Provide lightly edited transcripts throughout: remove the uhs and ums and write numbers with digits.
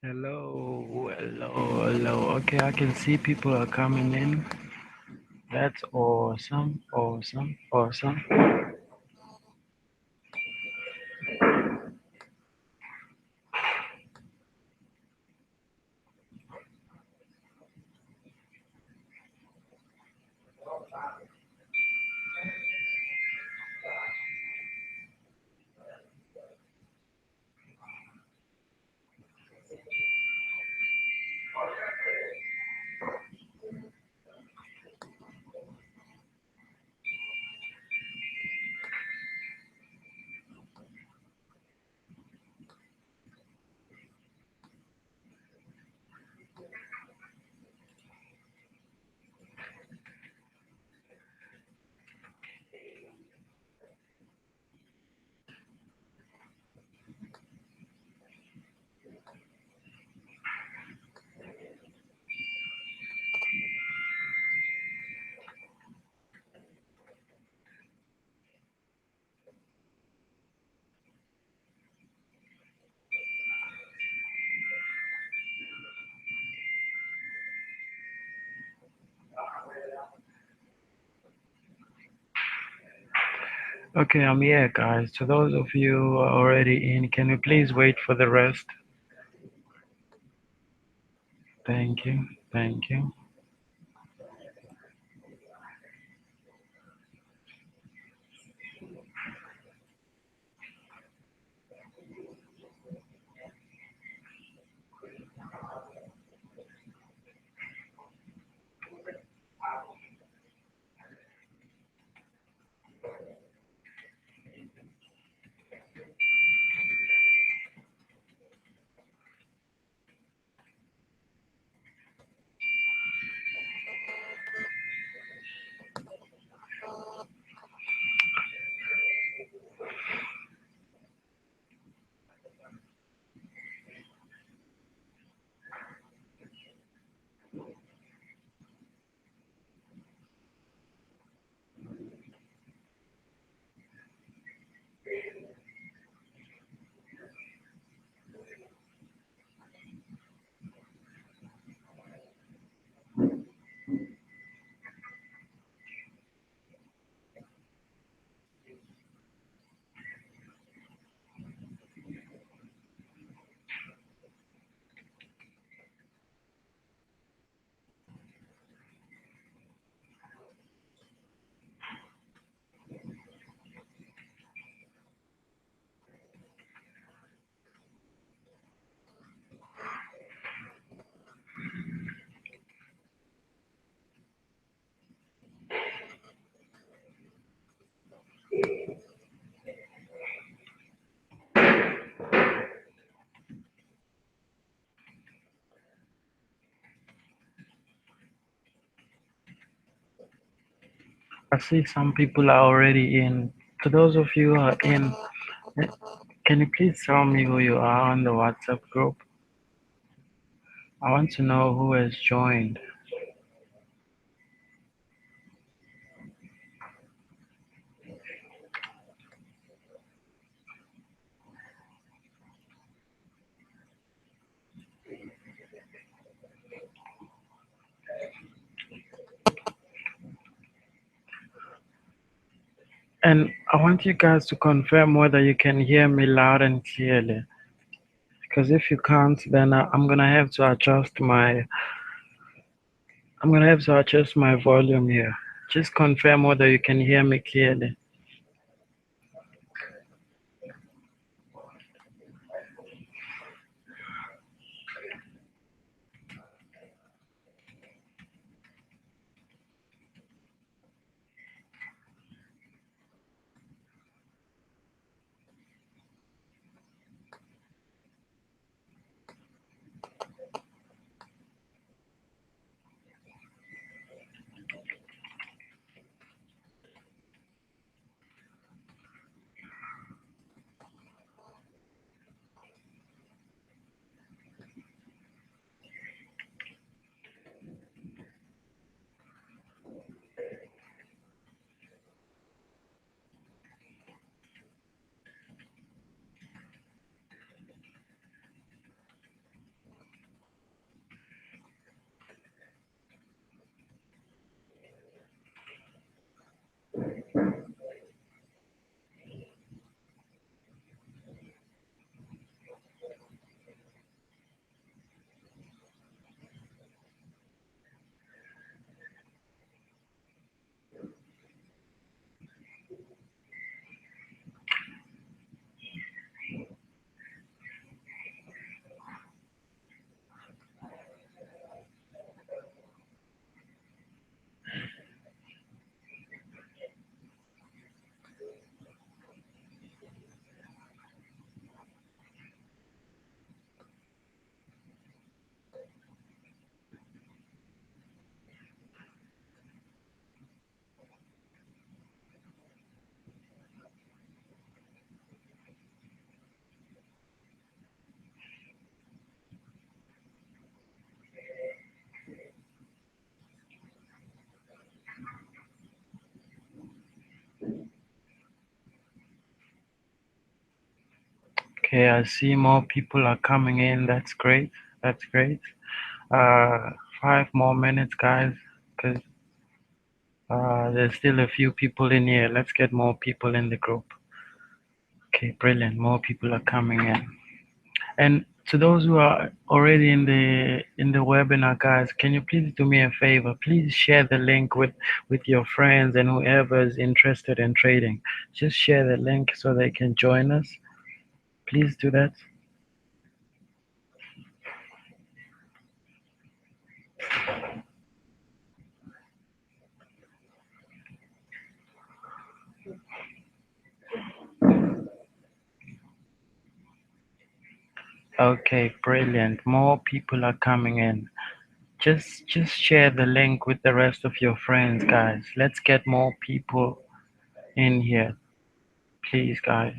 Hello, hello, hello. Okay, I can see people are coming in. That's awesome, awesome, awesome. Okay, I'm here, guys. To those of you who are already in, can you please wait for the rest? Thank you, thank you. I see some people are already in. To those of you who are in, eh, can you please tell me who you are on the WhatsApp group? I want to know who has joined. And I want you guys to confirm whether you can hear me loud and clearly. Because if you can't, then I'm gonna have to adjust my volume here. Just confirm whether you can hear me clearly. Okay, I see more people are coming in. That's great. That's great. Uh, 5 more minutes, guys, because there's still a few people in here. Let's get more people in the group. Okay, brilliant. More people are coming in. And to those who are already in the webinar, guys, can you please do me a favor? Please share the link with your friends and whoever is interested in trading. Just share the link so they can join us. Please do that. Okay, brilliant. More people are coming in. Just share the link with the rest of your friends, guys. Let's get more people in here, please, guys.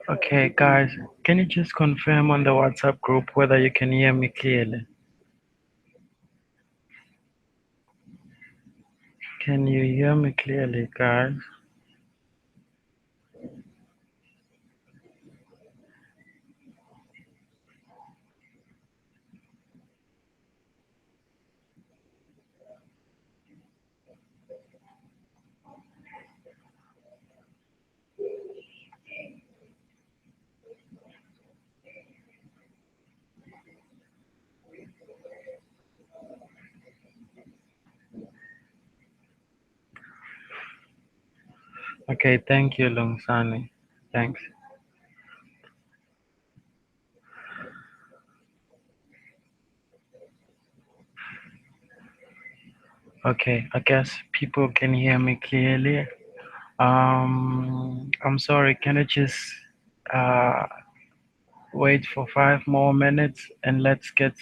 Okay, guys, can you just confirm on the WhatsApp group whether you can hear me clearly? Can you hear me clearly, guys? Okay, thank you, Lungsani. Thanks. Okay, I guess people can hear me clearly. I'm sorry, can I just uh, wait for 5 more minutes and let's get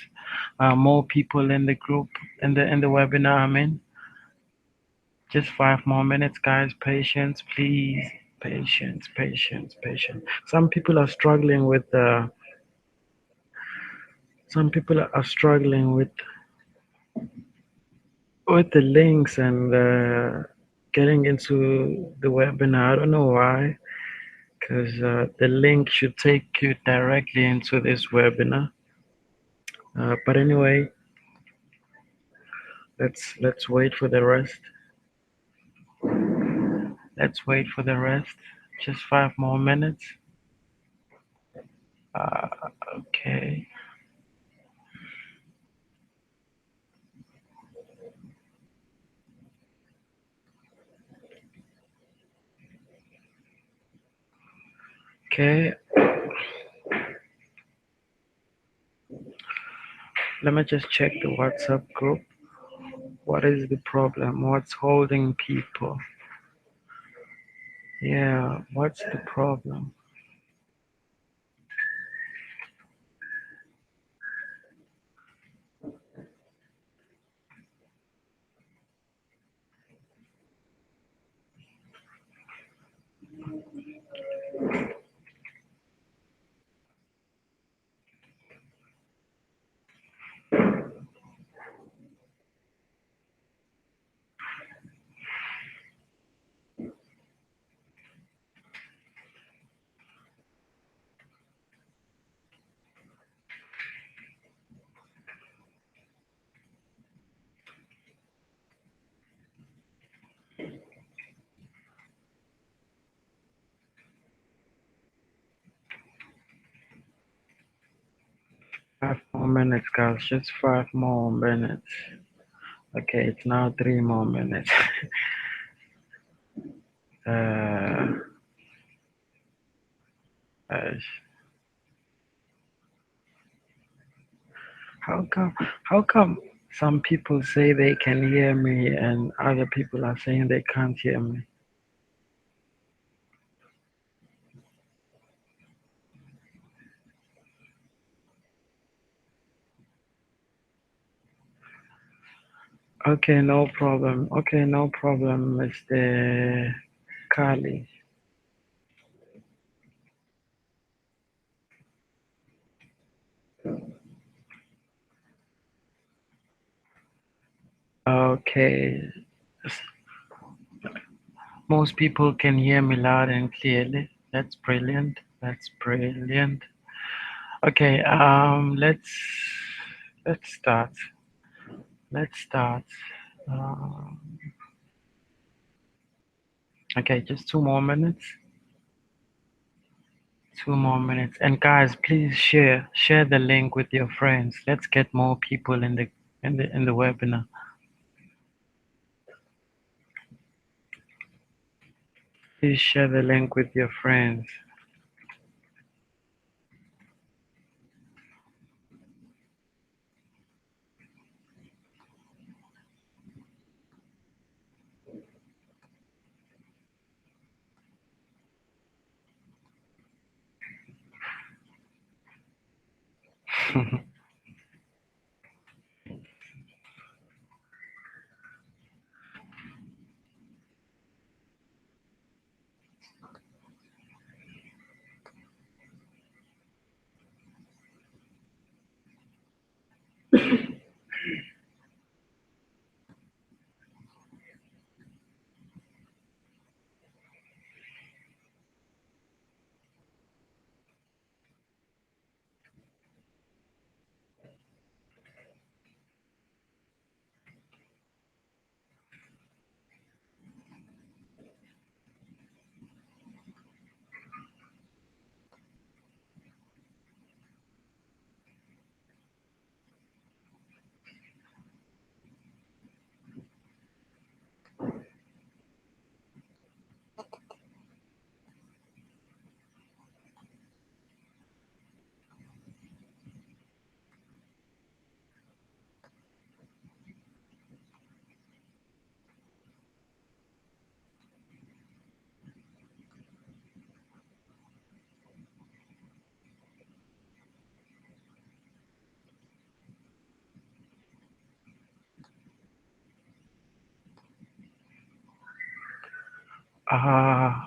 more people in the group in the webinar I'm in? Just 5 more minutes, guys. Patience, please. Patience, patience, patience. Some people are struggling with the links and getting into the webinar. I don't know why, because the link should take you directly into this webinar. But anyway, let's wait for the rest. Let's wait for the rest. Just 5 more minutes. Uh, okay. Okay. Let me just check the WhatsApp group. What is the problem? What's holding people? Yeah, what's the problem? 5 more minutes, guys. Just 5 more minutes. Okay, it's now 3 more minutes. uh, Gosh, how come? How come some people say they can hear me and other people are saying they can't hear me? Okay, no problem. Okay, no problem, Mr. Kali. Okay, most people can hear me loud and clearly. That's brilliant. That's brilliant. Okay, let's start. Let's start. Um, okay, just 2 more minutes. 2 more minutes. And guys, please share the link with your friends. Let's get more people in the webinar. Please share the link with your friends.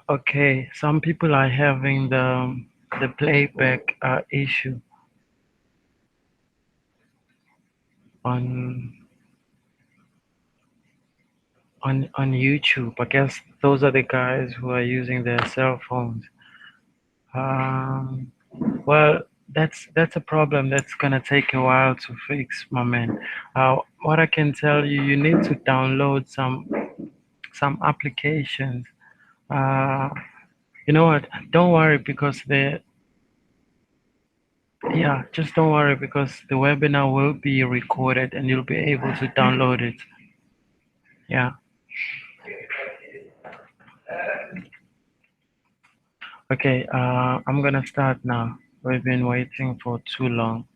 Okay. Some people are having the playback issue on on YouTube. I guess those are the guys who are using their cell phones. Um, well, that's a problem that's gonna take a while to fix, my man. What I can tell you, you need to download some applications. Uh, you know what? Don't worry because the yeah, just don't worry because the webinar will be recorded and you'll be able to download it. Yeah. Okay. I'm gonna start now. We've been waiting for too long.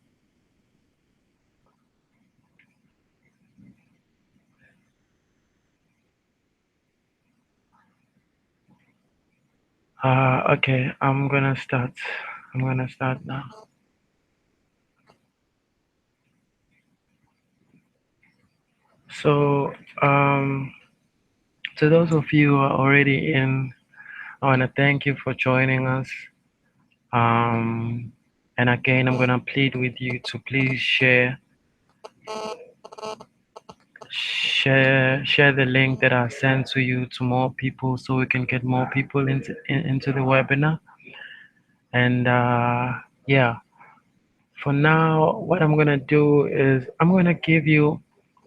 Okay. I'm gonna start. I'm gonna start now. So, to those of you who are already in, I wanna thank you for joining us. Um, and again, I'm gonna plead with you to please share the link that I sent to you to more people so we can get more people into the webinar. And yeah, for now, what I'm gonna do is I'm gonna give you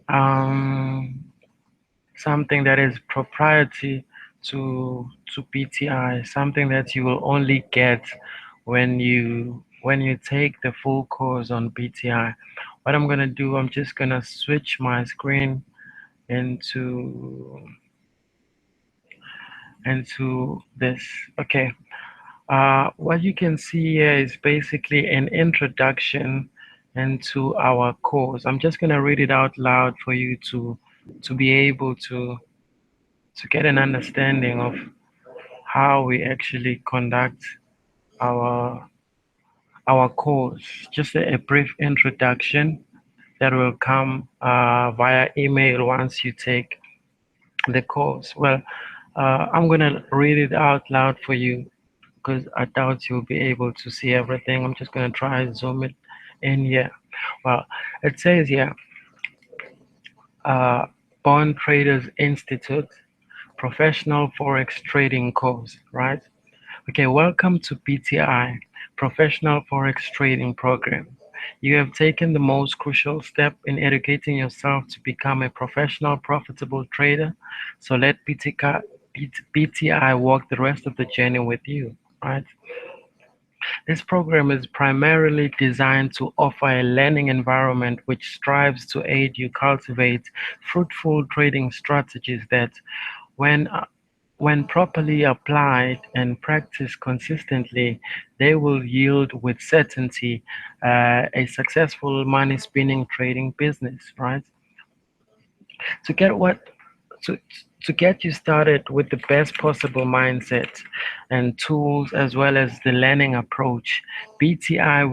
um, something that is proprietary to BTI, something that you will only get when you when you take the full course on BTI. What I'm gonna do, I'm just gonna switch my screen into this. Okay. What you can see here is basically an introduction into our course. I'm just gonna read it out loud for you to be able to get an understanding of how we actually conduct our our course. Just a brief introduction that will come via email once you take the course. Well, I'm gonna read it out loud for you because I doubt you'll be able to see everything. I'm just gonna try and zoom it in here. Well, it says here, uh, Bond Traders Institute Professional Forex Trading Course, right? Okay, welcome to BTI, Professional Forex Trading Program. You have taken the most crucial step in educating yourself to become a professional, profitable trader. So let BTI walk the rest of the journey with you, right? This program is primarily designed to offer a learning environment which strives to aid you cultivate fruitful trading strategies that, when when properly applied and practiced consistently, they will yield with certainty a successful money spinning trading business, right? To get what to to get you started with the best possible mindset and tools as well as the learning approach, BTI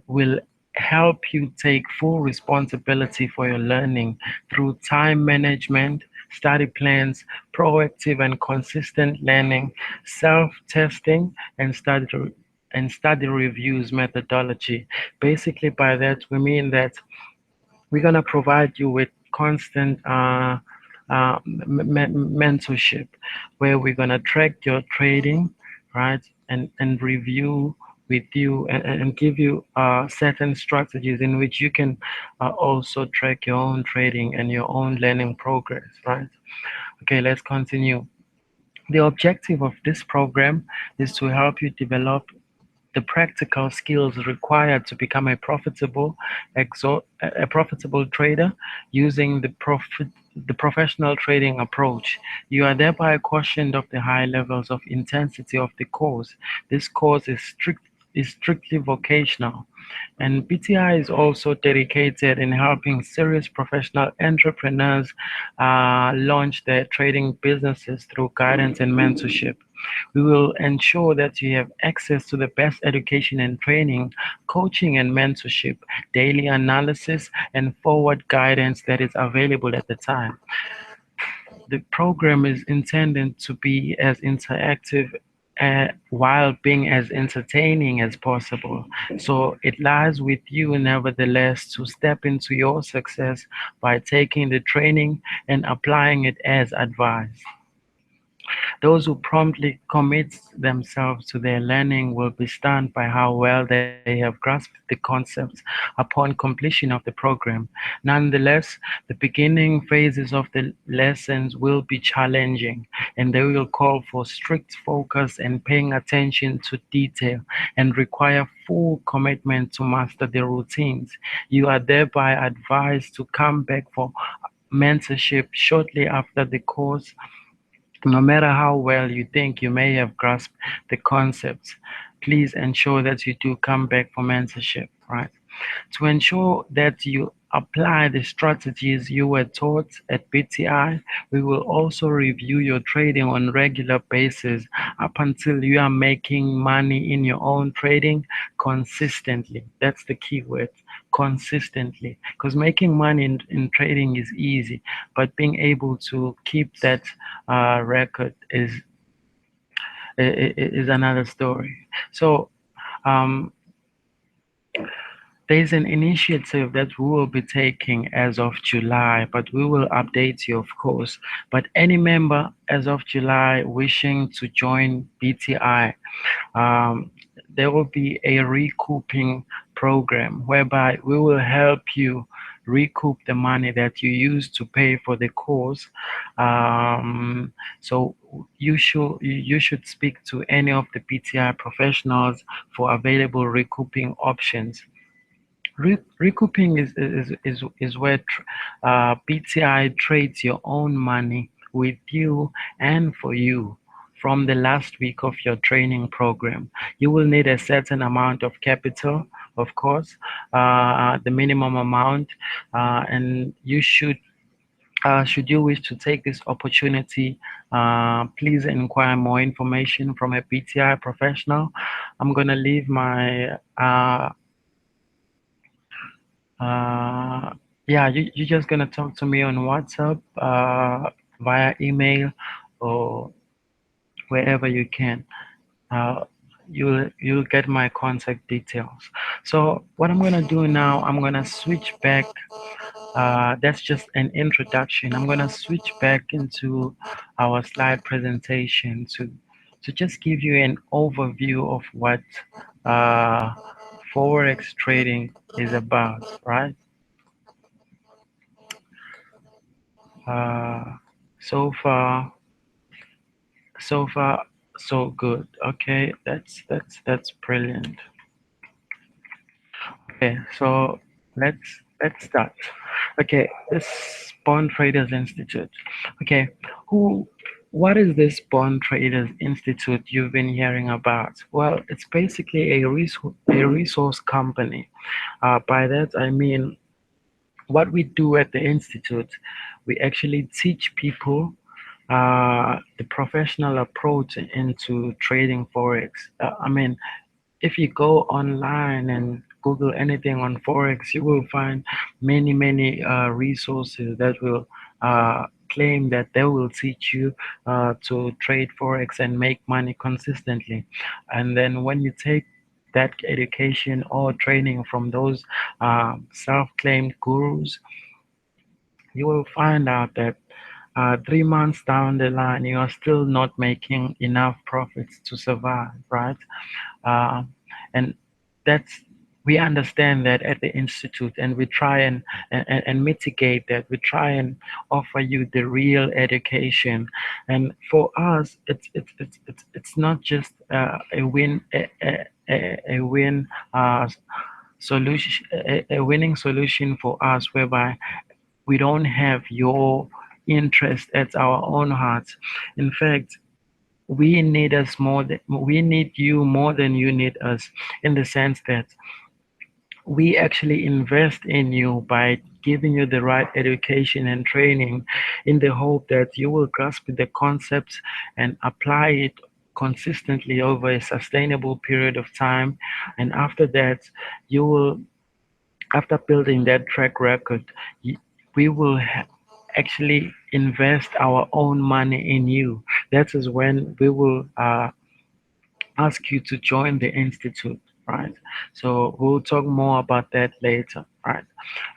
will help you take full responsibility for your learning through time management, study plans, proactive and consistent learning, self-testing, and study reviews methodology. Basically, by that we mean that we're going to provide you with constant mentorship where we're going to track your trading, right? And review with you and give you certain strategies in which you can also track your own trading and your own learning progress, right? Okay, let's continue. The objective of this program is to help you develop the practical skills required to become a profitable trader using the professional trading approach. You are thereby cautioned of the high levels of intensity of the course. This course is strictly vocational. And BTI is also dedicated in helping serious professional entrepreneurs launch their trading businesses through guidance and mentorship. We will ensure that you have access to the best education and training, coaching and mentorship, daily analysis, and forward guidance that is available at the time. The program is intended to be as interactive while being as entertaining as possible. So it lies with you, nevertheless, to step into your success by taking the training and applying it as advised. Those who promptly commit themselves to their learning will be stunned by how well they have grasped the concepts upon completion of the program. Nonetheless, the beginning phases of the lessons will be challenging, and they will call for strict focus and paying attention to detail and require full commitment to master the routines. You are thereby advised to come back for mentorship shortly after the course. No matter how well you think you may have grasped the concepts, please ensure that you do come back for mentorship, right? To ensure that you apply the strategies you were taught at BTI, we will also review your trading on regular basis up until you are making money in your own trading consistently. That's the key word, consistently. Because making money in trading is easy, but being able to keep that record is another story. So um, there's an initiative that we will be taking as of July, but we will update you, of course. But any member as of July wishing to join BTI, um, there will be a recouping program whereby we will help you recoup the money that you used to pay for the course. So you should speak to any of the PTI professionals for available recouping options. Recouping is where BTI trades your own money with you and for you from the last week of your training program. You will need a certain amount of capital, of course, the minimum amount, and should you wish to take this opportunity, please inquire more information from a BTI professional. I'm gonna leave my Uh, yeah, you're just gonna talk to me on WhatsApp, via email, or wherever you can. Uh, you'll get my contact details. So what I'm gonna do now, I'm gonna switch back. That's just an introduction. I'm gonna switch back into our slide presentation to just give you an overview of what uh, forex trading is about, right? Uh, so far, so far, so good. Okay, that's brilliant. Okay, so let's start. Okay, this Bond Traders Institute. Okay, who? What is this Bond Traders Institute you've been hearing about? Well, it's basically a resource company. By that I mean what we do at the institute. We actually teach people the professional approach into trading forex. I mean, if you go online and Google anything on forex, you will find many resources that will claim that they will teach you to trade forex and make money consistently. And then when you take that education or training from those self-claimed gurus, you will find out that 3 months down the line, you are still not making enough profits to survive, right? Uh, and that's we understand that at the institute, and we try and mitigate that. We try and offer you the real education. And for us, it's not just a win solution, a winning solution for us, whereby we don't have your interest at our own hearts. In fact, we need you more than you need us, in the sense that we actually invest in you by giving you the right education and training, in the hope that you will grasp the concepts and apply it consistently over a sustainable period of time. And after that, you will after building that track record, we will actually invest our own money in you. That is when we will ask you to join the institute, right? So we'll talk more about that later, right?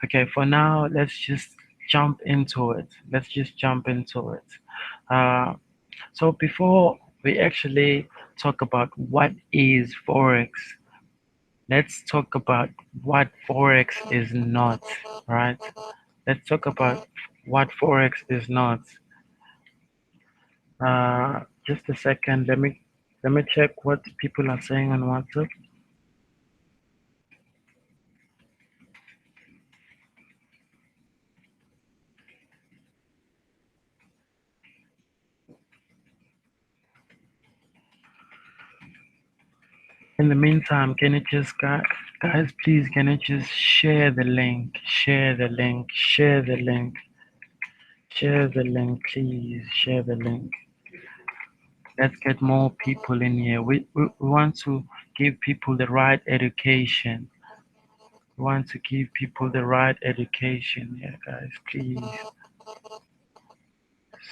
Okay, for now, let's just jump into it. Let's just jump into it. Uh, so before we actually talk about what is Forex, let's talk about what Forex is not, right? Let's talk about what Forex is not. Just a second. Let me check what people are saying on WhatsApp. In the meantime, can you just guys, please, can you just share the link, share the link, share the link, share the link, please, share the link. Let's get more people in here. We want to give people the right education. We want to give people the right education. Yeah, guys, please.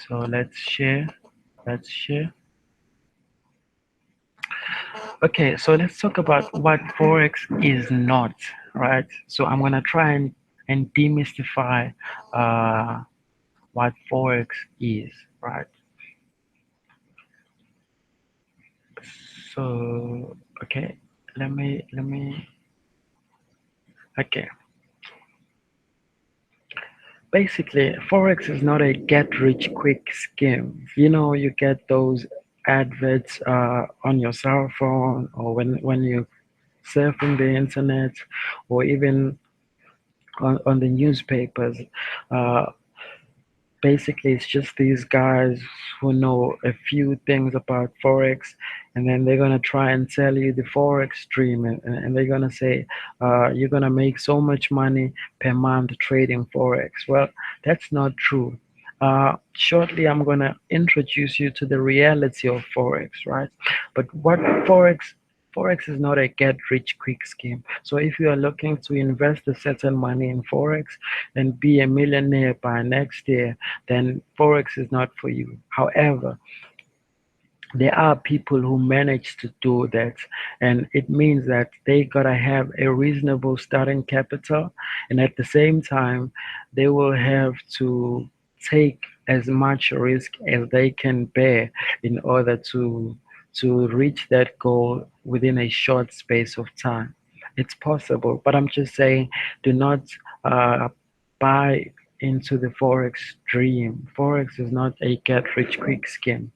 So let's share. Let's share. Okay, so let's talk about what Forex is not, right? So I'm gonna try and demystify uh, what Forex is, right? So okay, let me okay. basically, Forex is not a get rich quick scheme. You know, you get those adverts on your cell phone, or when you surfing the internet, or even on the newspapers. Uh, Basically, it's just these guys who know a few things about Forex, and then they're gonna try and sell you the Forex dream, and they're gonna say you're gonna make so much money per month trading Forex. Well, that's not true. Shortly, I'm gonna introduce you to the reality of Forex, right? But what Forex is not a get rich quick scheme. So if you are looking to invest a certain money in Forex and be a millionaire by next year, then Forex is not for you. However, there are people who manage to do that, and it means that they gotta have a reasonable starting capital, and at the same time they will have to take as much risk as they can bear in order to reach that goal within a short space of time. It's possible, but I'm just saying, do not uh, buy into the Forex dream. Forex is not a get rich quick scheme.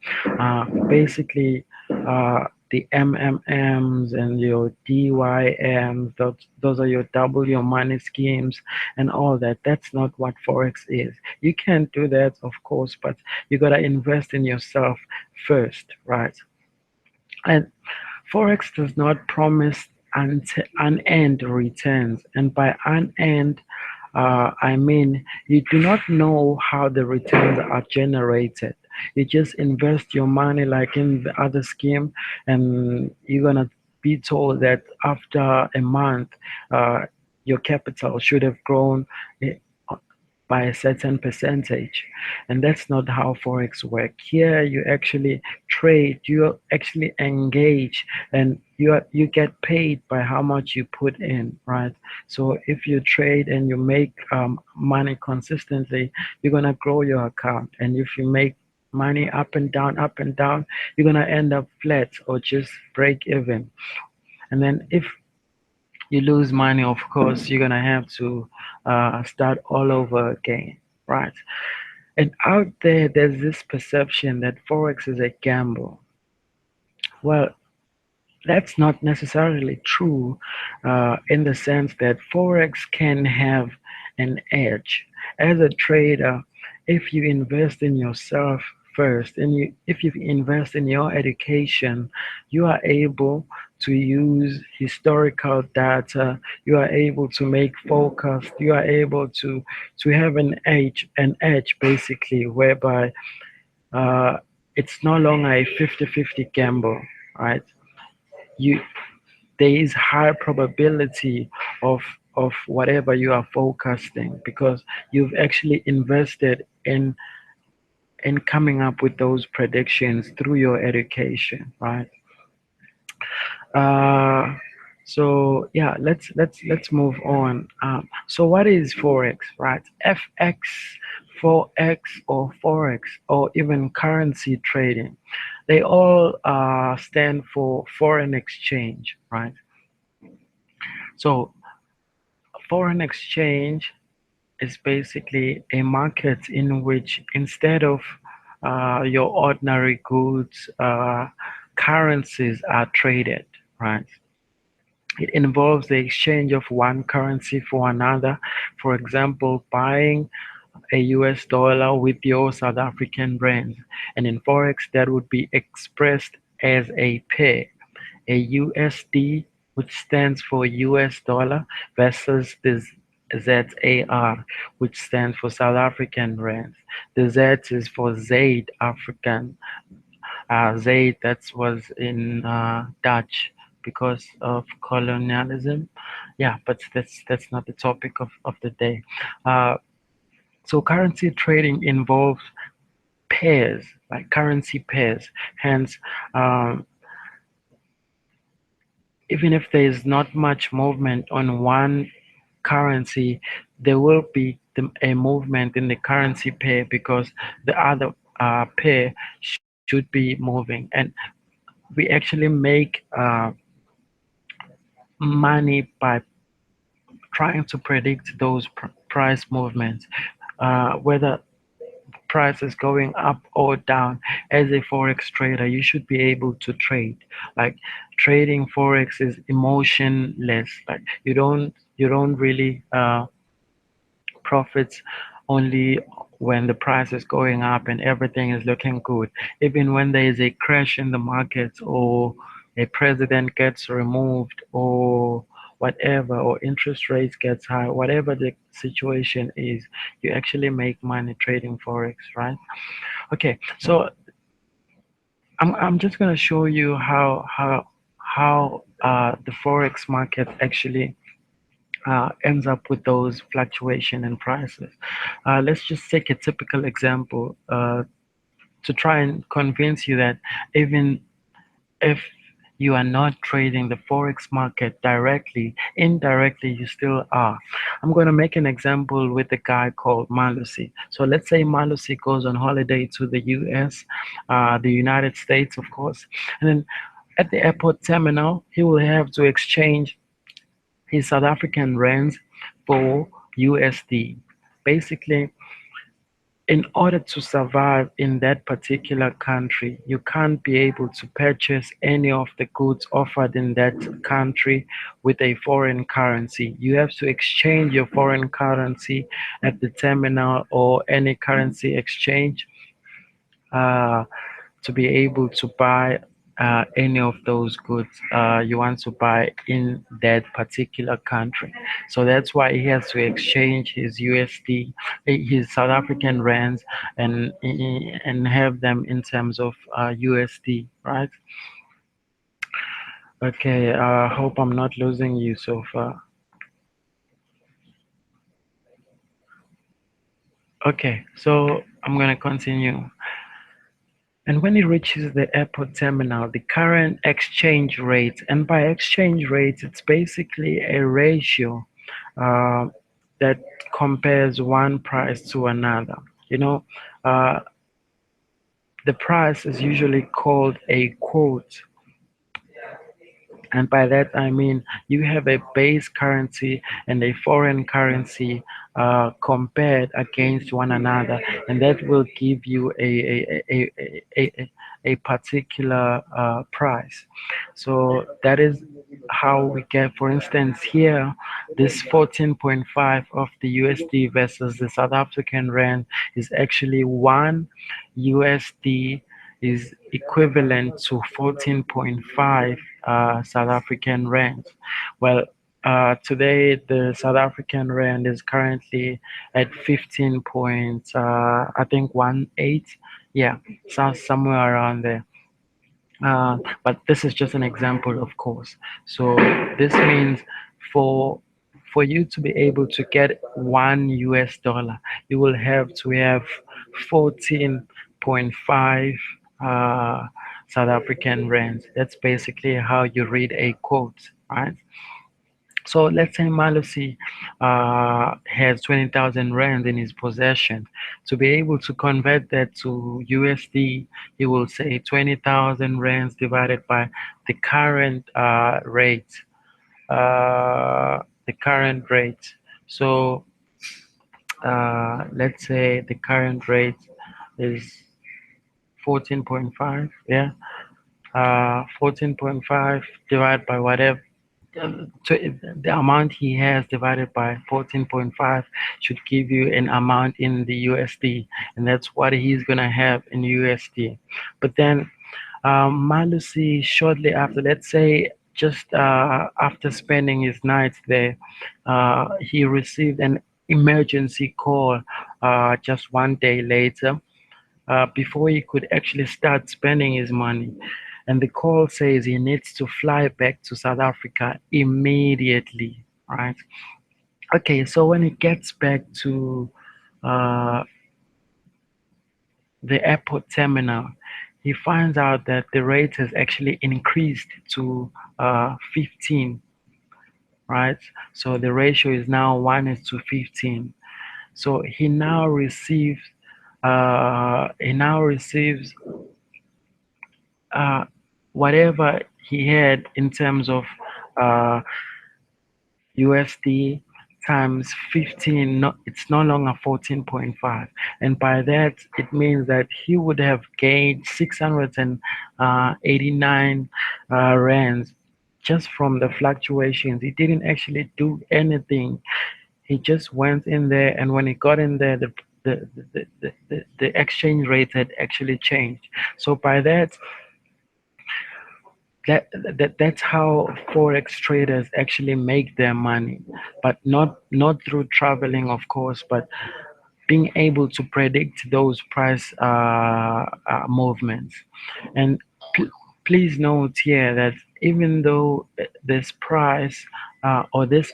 Basically, the MMMs and your DYMs, those are your double your money schemes and all that. That's not what Forex is. You can do that, of course, but you gotta invest in yourself first, right? And Forex does not promise unend returns. And by unend, I mean you do not know how the returns are generated. You just invest your money like in the other scheme, and you're gonna be told that after a month, uh, your capital should have grown eh, by a certain percentage. And that's not how Forex work. Here you actually trade, you actually engage, and you get paid by how much you put in, right? So if you trade and you make money consistently, you're gonna grow your account. And if you make money up and down, you're gonna end up flat or just break even. And then if you lose money, of course, you're gonna have to start all over again, right? And out there, there's this perception that Forex is a gamble. Well, that's not necessarily true in the sense that Forex can have an edge. As a trader, if you invest in yourself first and if you invest in your education, you are able to use historical data, you are able to make forecast, you are able to have an edge basically, whereby uh, it's no longer a 50-50 gamble, right? You There is high probability of whatever you are forecasting because you've actually invested in coming up with those predictions through your education, right? uh so yeah, let's move on. So what is Forex, right? FX, Forex, or Forex, or even currency trading, they all stand for foreign exchange, right? So foreign exchange is basically a market in which instead of your ordinary goods, currencies are traded, right? It involves the exchange of one currency for another. For example, buying a US dollar with your South African rand. And in Forex, that would be expressed as a pair, a USD, which stands for US dollar, versus the ZAR, which stands for South African rand. The Z is for Zaid African. Zaid, that was in Dutch because of colonialism. Yeah, but that's not the topic of the day. Uh, so currency trading involves pairs, like currency pairs. Hence, um, even if there is not much movement on one currency, there will be a movement in the currency pair because the other pair should be moving. And we actually make money by trying to predict those price movements. whether price is going up or down. As a forex trader, you should be able to trade. Like trading forex is emotionless. Like you don't really profits only when the price is going up and everything is looking good. Even when there is a crash in the markets, or a president gets removed, or whatever, or interest rates gets high, whatever the situation is, you actually make money trading forex, right? Okay, so I'm just gonna show you how the forex market actually ends up with those fluctuation in prices. Let's just take a typical example to try and convince you that even if you are not trading the forex market directly, indirectly you still are. I'm going to make an example with a guy called Malusi. So let's say Malusi goes on holiday to the US, the United States, of course, and then at the airport terminal, he will have to exchange his South African rands for USD. Basically, in order to survive in that particular country, you can't be able to purchase any of the goods offered in that country with a foreign currency. You have to exchange your foreign currency at the terminal or any currency exchange uh, to be able to buy any of those goods you want to buy in that particular country. So that's why he has to exchange his USD, his South African rands, and have them in terms of USD, right? Okay, hope I'm not losing you so far. Okay, so I'm gonna continue. And when it reaches the airport terminal, the current exchange rate, and by exchange rate, it's basically a ratio uh, that compares one price to another. You know, uh, the price is usually called a quote, and by that I mean you have a base currency and a foreign currency compared against one another, and that will give you a particular price. So that is how we get, for instance, here, this 14.5 of the USD versus the South African rand is actually one USD is equivalent to 14.5 South African rand. Well, today the South African rand is currently at 15 point, I think 18. Yeah, somewhere around there. But this is just an example, of course. So this means for for you to be able to get one US dollar, you will have to have 14.5 uh, South African rands. That's basically how you read a quote, right? So let's say Malusi has 20,000 rand in his possession. To be able to convert that to USD, he will say 20,000 rands divided by the current rate. The current rate. So let's say the current rate is 14.5. Yeah, 14.5 divided by whatever, so the amount he has divided by 14.5 should give you an amount in the USD, and that's what he's gonna have in USD. But then Malusi, shortly after, let's say just after spending his night there, he received an emergency call just one day later, before he could actually start spending his money. And the call says he needs to fly back to South Africa immediately, right? Okay, so when he gets back to uh, the airport terminal, he finds out that the rate has actually increased to 15, right? So the ratio is now 1 is to 15. So he now receives uh, whatever he had in terms of uh, USD. times 15, no, it's no longer 14.5. And by that, it means that he would have gained 689 rands just from the fluctuations. He didn't actually do anything. He just went in there, and when he got in there, the exchange rate had actually changed. So by that, that's how forex traders actually make their money, but not through traveling, of course, but being able to predict those price movements. And pl- please note here that even though this price or this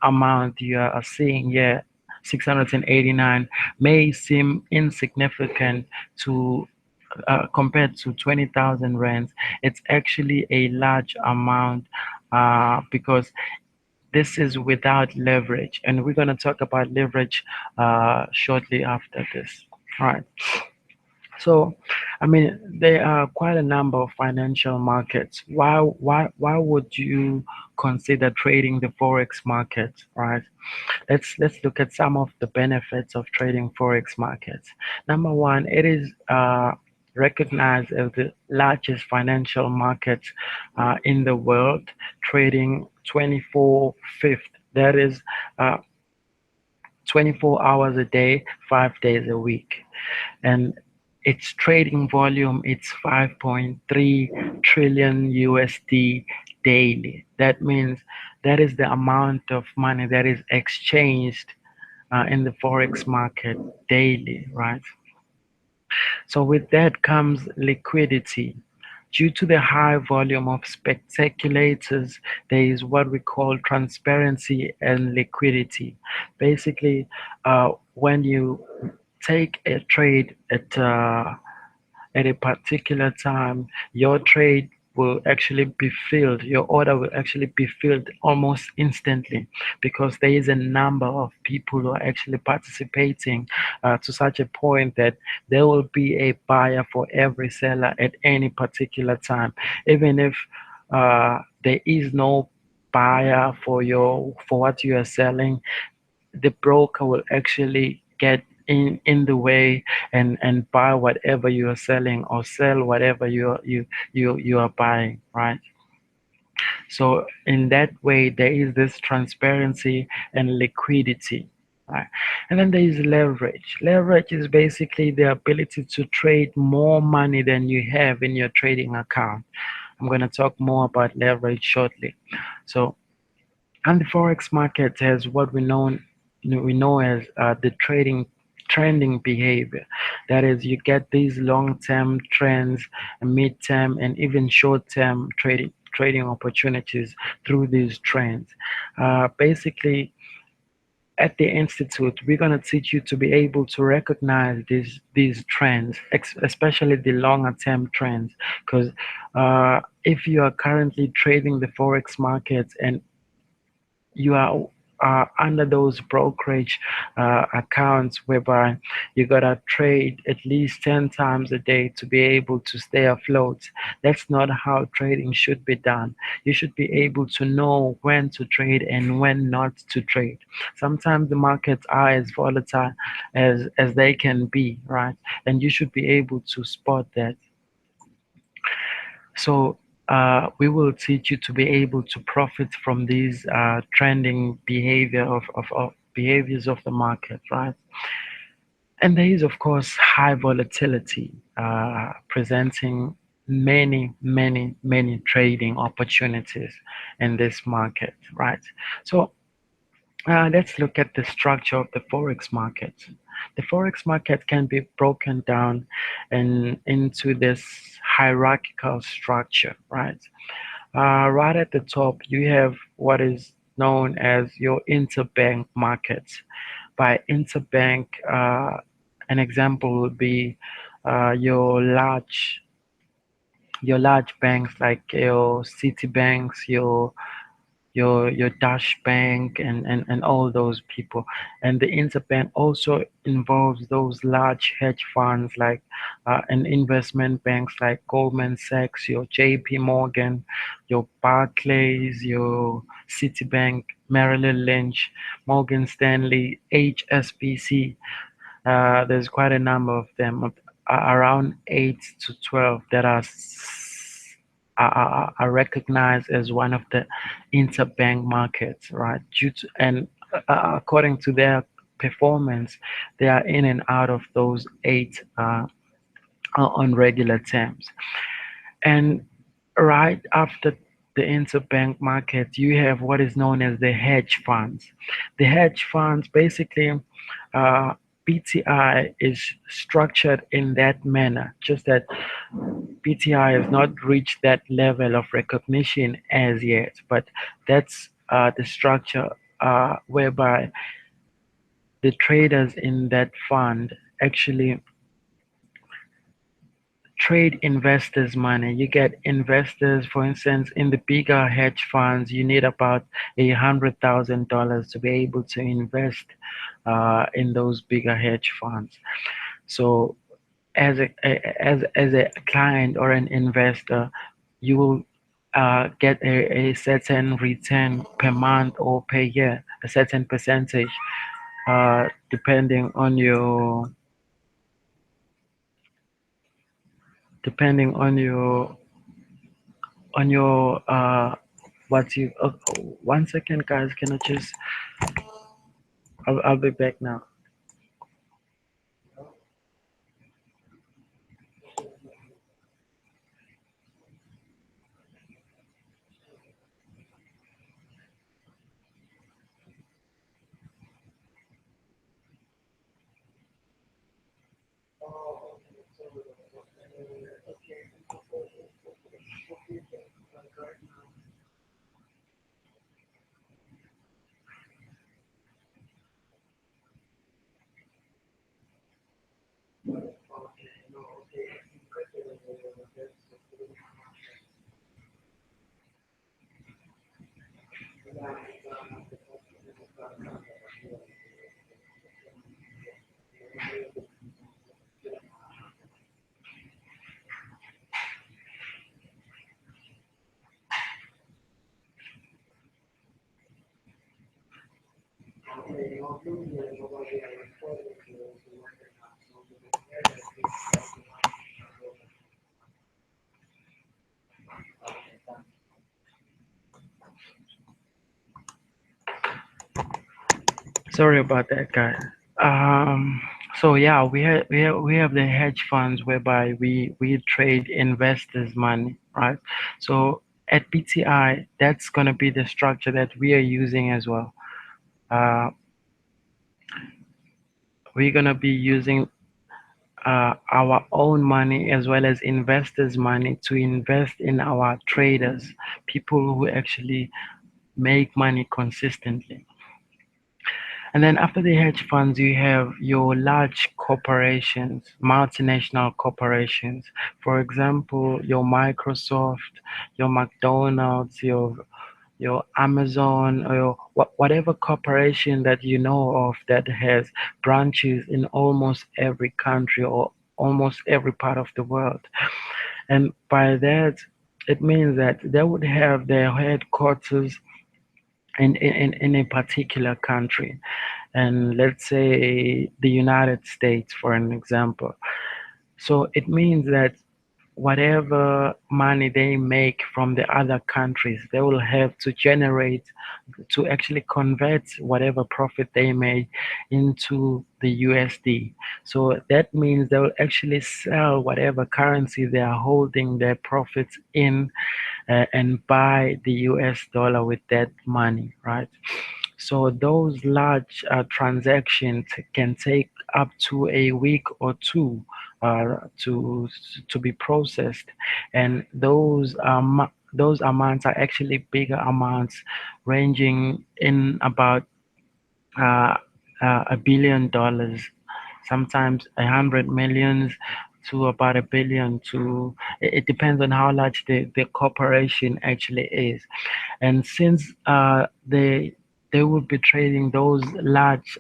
amount you are seeing here, 689, may seem insignificant to compared to 20,000 rands, it's actually a large amount because this is without leverage, and we're going to talk about leverage shortly after this. All right. So, I mean, there are quite a number of financial markets. Why would you consider trading the forex market, right? Let's look at some of the benefits of trading forex markets. Number one, it is recognized as the largest financial market in the world, trading 24 fifth. That is uh, 24 hours a day, 5 days a week, and its trading volume it's 5.3 trillion USD daily. That means that is the amount of money that is exchanged in the forex market daily, right? So with that comes liquidity. Due to the high volume of speculators, there is what we call transparency and liquidity. Basically, when you take a trade at a particular time, your trade will actually be filled, your order will actually be filled almost instantly because there is a number of people who are actually participating to such a point that there will be a buyer for every seller at any particular time. Even if there is no buyer for what you are selling, the broker will actually get in the way and buy whatever you are selling or sell whatever you are buying, right? So in that way there is this transparency and liquidity, right? And then there is leverage. Leverage is basically the ability to trade more money than you have in your trading account. I'm going to talk more about leverage shortly. So, and the forex market has what we know as the trending behavior. That is, you get these long-term trends, mid-term, and even short-term trading opportunities through these trends. Basically, at the institute, we're going to teach you to be able to recognize these trends, especially the longer term trends. Because if you are currently trading the forex markets and you are under those brokerage accounts whereby you gotta trade at least 10 times a day to be able to stay afloat. That's not how trading should be done. You should be able to know when to trade and when not to trade. Sometimes the markets are as volatile as they can be, right? And you should be able to spot that. So we will teach you to be able to profit from these trending behavior of behaviors of the market, right? And there is, of course, high volatility, presenting many trading opportunities in this market, right? So let's look at the structure of the forex market. The forex market can be broken down into this hierarchical structure, right? Right at the top, you have what is known as your interbank markets. By interbank, an example would be uh, your large your large banks like your Citibanks, your Dash Bank and all those people. And the interbank also involves those large hedge funds like and investment banks like Goldman Sachs, your JP Morgan, your Barclays, your Citibank. Merrill Lynch, Morgan Stanley, HSBC. There's quite a number of them, around 8 to 12, that are recognized as one of the interbank markets, right? Due to, and according to their performance, they are in and out of those eight on regular terms. And right after the interbank market, you have what is known as the hedge funds. The hedge funds basically, uh, BTI is structured in that manner, just that BTI has not reached that level of recognition as yet, but that's the structure whereby the traders in that fund actually trade investors' money. You get investors, for instance, in the bigger hedge funds, you need about $100,000 to be able to invest in those bigger hedge funds. So, as a client or an investor, you will get a certain return per month or per year, a certain percentage, depending on depending on your what you 1 second, guys, can I just I'll be back now. Sorry about that, guys. um so yeah, we have the hedge funds whereby we trade investors money, right? So at BTI, that's going to be the structure that we are using as well. uh we're going to be using our own money as well as investors' money to invest in our traders, people who actually make money consistently. And then after the hedge funds, you have your large corporations, multinational corporations. For example, your Microsoft, your McDonald's, your Amazon, or your, whatever corporation that you know of that has branches in almost every country or almost every part of the world. And by that, it means that they would have their headquarters in a particular country. And let's say the United States, for an example. So it means that whatever money they make from the other countries, they will have to generate, to actually convert whatever profit they made into the USD. So that means they will actually sell whatever currency they are holding their profits in, and buy the US dollar with that money, right? So those large transactions can take up to a week or two to be processed, and those amounts are actually bigger amounts, ranging in about uh, $1 billion, sometimes 100 millions to about 1 billion. To it depends on how large the corporation actually is. And since they will be trading those large,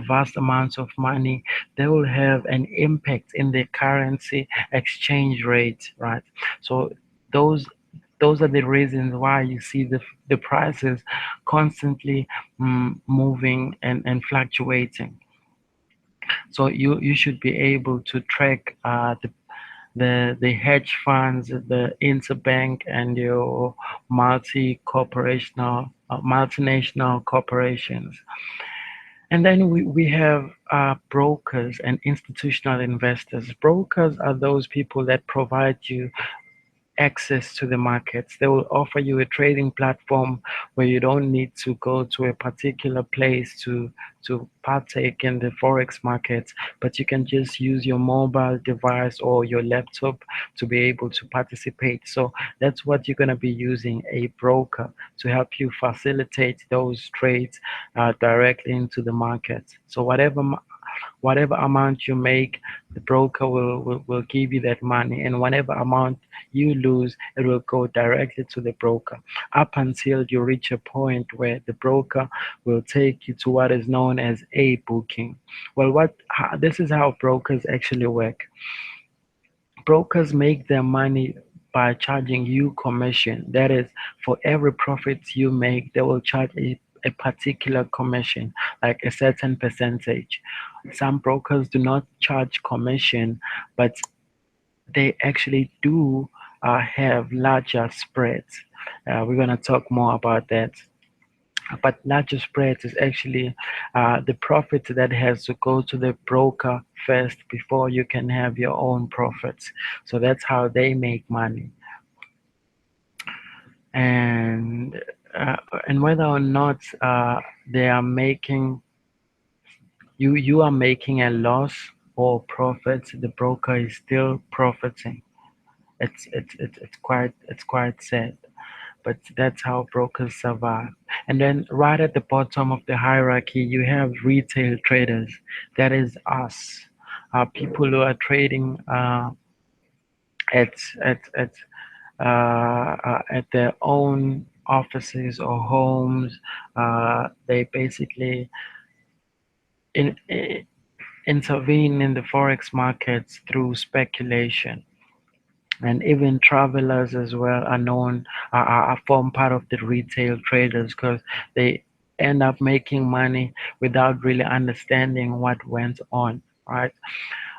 vast amounts of money, they will have an impact in the currency exchange rate, right? So those Those are the reasons why you see the prices constantly moving and fluctuating. So you should be able to track the hedge funds, the interbank, and your multinational corporations. And then we have brokers and institutional investors. Brokers are those people that provide you access to the markets. They will offer you a trading platform where you don't need to go to a particular place to partake in the forex markets, but you can just use your mobile device or your laptop to be able to participate. So that's what you're going to be using, a broker, to help you facilitate those trades directly into the market. So whatever amount you make, the broker will give you that money, and whatever amount you lose, it will go directly to the broker up until you reach a point where the broker will take you to what is known as a booking. Well, this is how brokers actually work. Brokers make their money by charging you commission. That is, for every profit you make, they will charge a particular commission, like a certain percentage. Some brokers do not charge commission, but they actually do have larger spreads. We're going to talk more about that. But larger spreads is actually the profit that has to go to the broker first before you can have your own profits. So that's how they make money. And uh, and whether or not they are making you are making a loss or profit, the broker is still profiting. It's quite sad, but that's how brokers survive. And then right at the bottom of the hierarchy, you have retail traders. That is us, people who are trading at at at at their own offices or homes. They basically in, intervene in the forex markets through speculation. And even travelers as well are known are form part of the retail traders because they end up making money without really understanding what went on, right?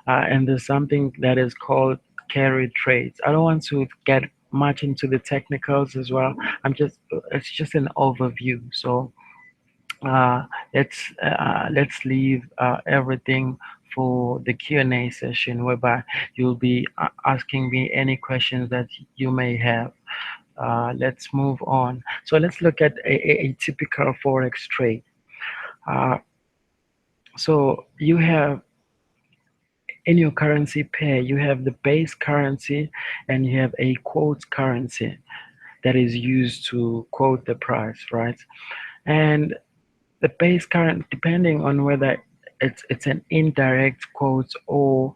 And there's something that is called carry trades. I don't want to get much into the technicals as well. It's just an overview. So uh, let's leave everything for the Q&A session, whereby you'll be asking me any questions that you may have. Let's move on. So let's look at a typical forex trade. Uh, so you have in your currency pair, you have the base currency and you have a quote currency that is used to quote the price, right? And the base current, depending on whether it's an indirect quote or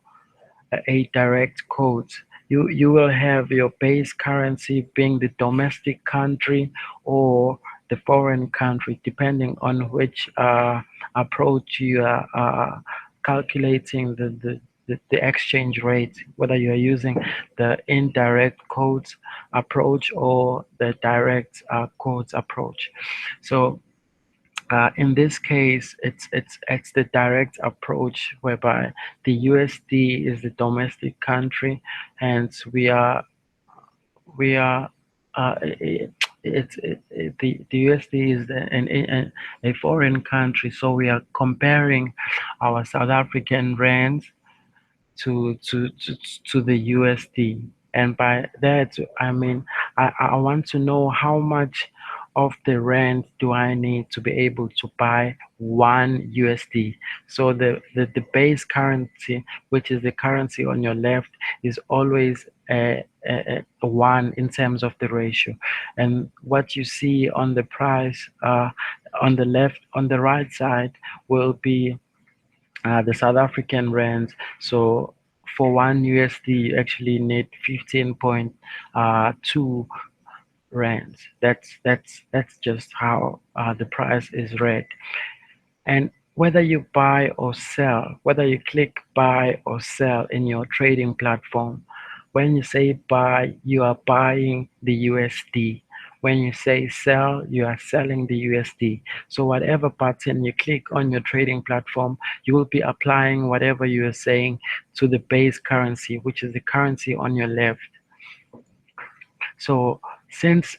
a direct quote, you will have your base currency being the domestic country or the foreign country, depending on which approach you are calculating the exchange rate, whether you are using the indirect quotes approach or the direct quotes approach. So in this case, it's the direct approach whereby the USD is the domestic country, hence we are the USD is a foreign country, so we are comparing our South African rand to to to, to the USD. And by that, I mean I want to know how much of the rand do I need to be able to buy one USD. So the base currency, which is the currency on your left, is always a one in terms of the ratio. And what you see on the price on the right side will be the South African rand. So for one USD, you actually need 15.2 rands. That's just how the price is read. And whether you buy or sell, whether you click buy or sell in your trading platform, When you say buy, you are buying the USD. When you say sell, you are selling the USD. So whatever button you click on your trading platform, you will be applying whatever you are saying to the base currency, which is the currency on your left. So since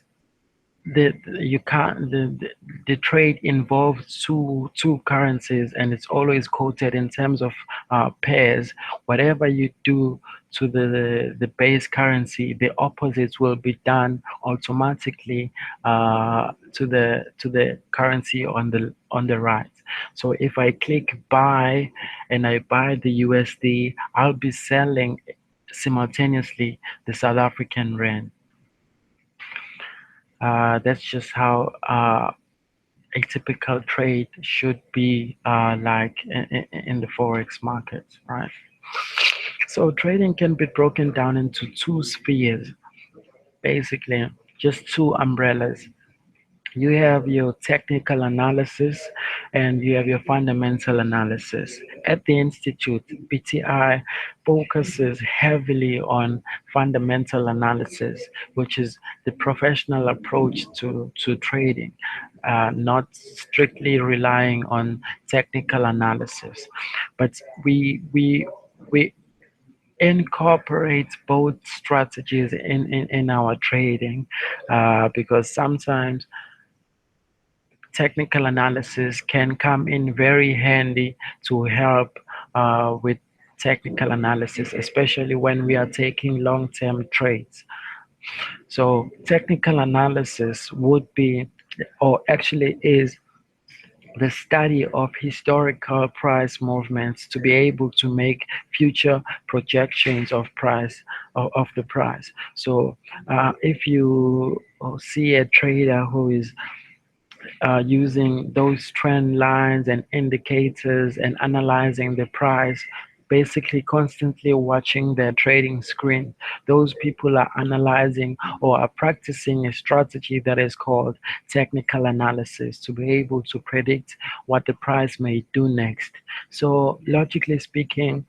you can't the trade involves two currencies, and it's always quoted in terms of pairs. Whatever you do to the base currency, the opposites will be done automatically to the currency on the right. So if I click buy and I buy the USD, I'll be selling simultaneously the South African rand. That's just how a typical trade should be like in the forex market, right? So trading can be broken down into two spheres, basically just two umbrellas. You have your technical analysis and you have your fundamental analysis. At the Institute, BTI focuses heavily on fundamental analysis, which is the professional approach to trading, not strictly relying on technical analysis. But we incorporate both strategies in our trading because sometimes technical analysis can come in very handy to help with technical analysis, especially when we are taking long-term trades. So technical analysis would be, or actually is, the study of historical price movements to be able to make future projections of of the price. So if you see a trader who is using those trend lines and indicators and analyzing the price, basically constantly watching their trading screen. Those people are analyzing or are practicing a strategy that is called technical analysis to be able to predict what the price may do next. So logically speaking,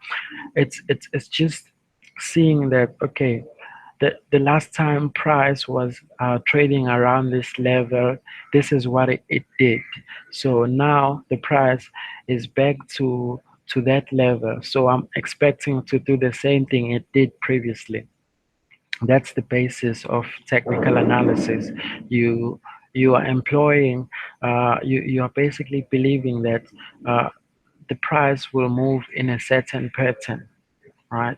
it's just seeing that, okay, the last time price was trading around this level, this is what it did. So now the price is back to that level. So I'm expecting to do the same thing it did previously. That's the basis of technical analysis. You you are employing, you are basically believing that uh, the price will move in a certain pattern, right?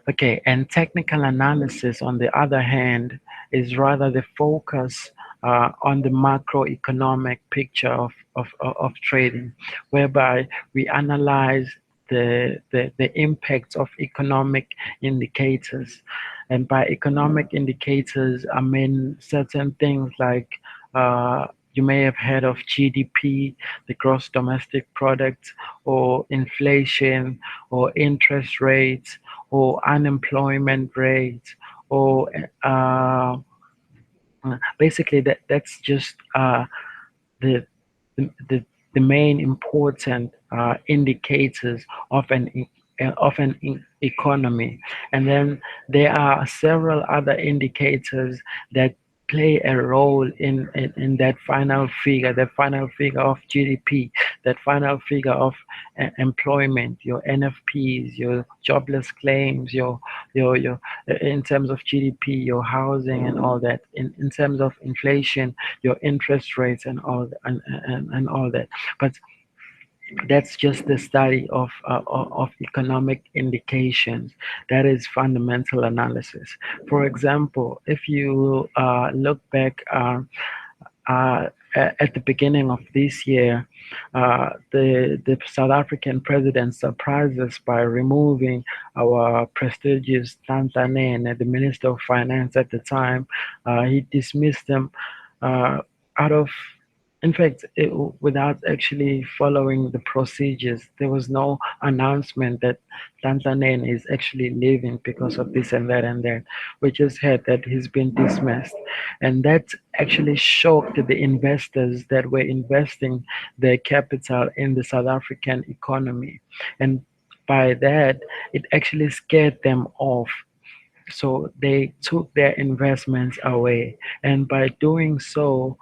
Okay, and technical analysis, on the other hand, is rather the focus on the macroeconomic picture of trading, whereby we analyze the impact of economic indicators. And by economic indicators, I mean certain things like you may have heard of GDP, the gross domestic product, or inflation, or interest rates, or unemployment rate, or basically that's just the, the the main important indicators of an economy. And then there are several other indicators that play a role in that final figure of GDP, that final figure of employment, your NFPs, your jobless claims, your in terms of GDP, your housing and all that. In terms of inflation, your interest rates and and all that. But that's just the study of economic indications. That is fundamental analysis. For example, if you look back uh, at the beginning of this year, the South African president surprised us by removing our prestigious Tantanene, the Minister of Finance at the time. He dismissed them uh, out of, in fact, without actually following the procedures. There was no announcement that Tantanen is actually leaving because of this and that and that. We just heard that he's been dismissed. And that actually shocked the investors that were investing their capital in the South African economy. And by that, it actually scared them off. So they took their investments away, and by doing so,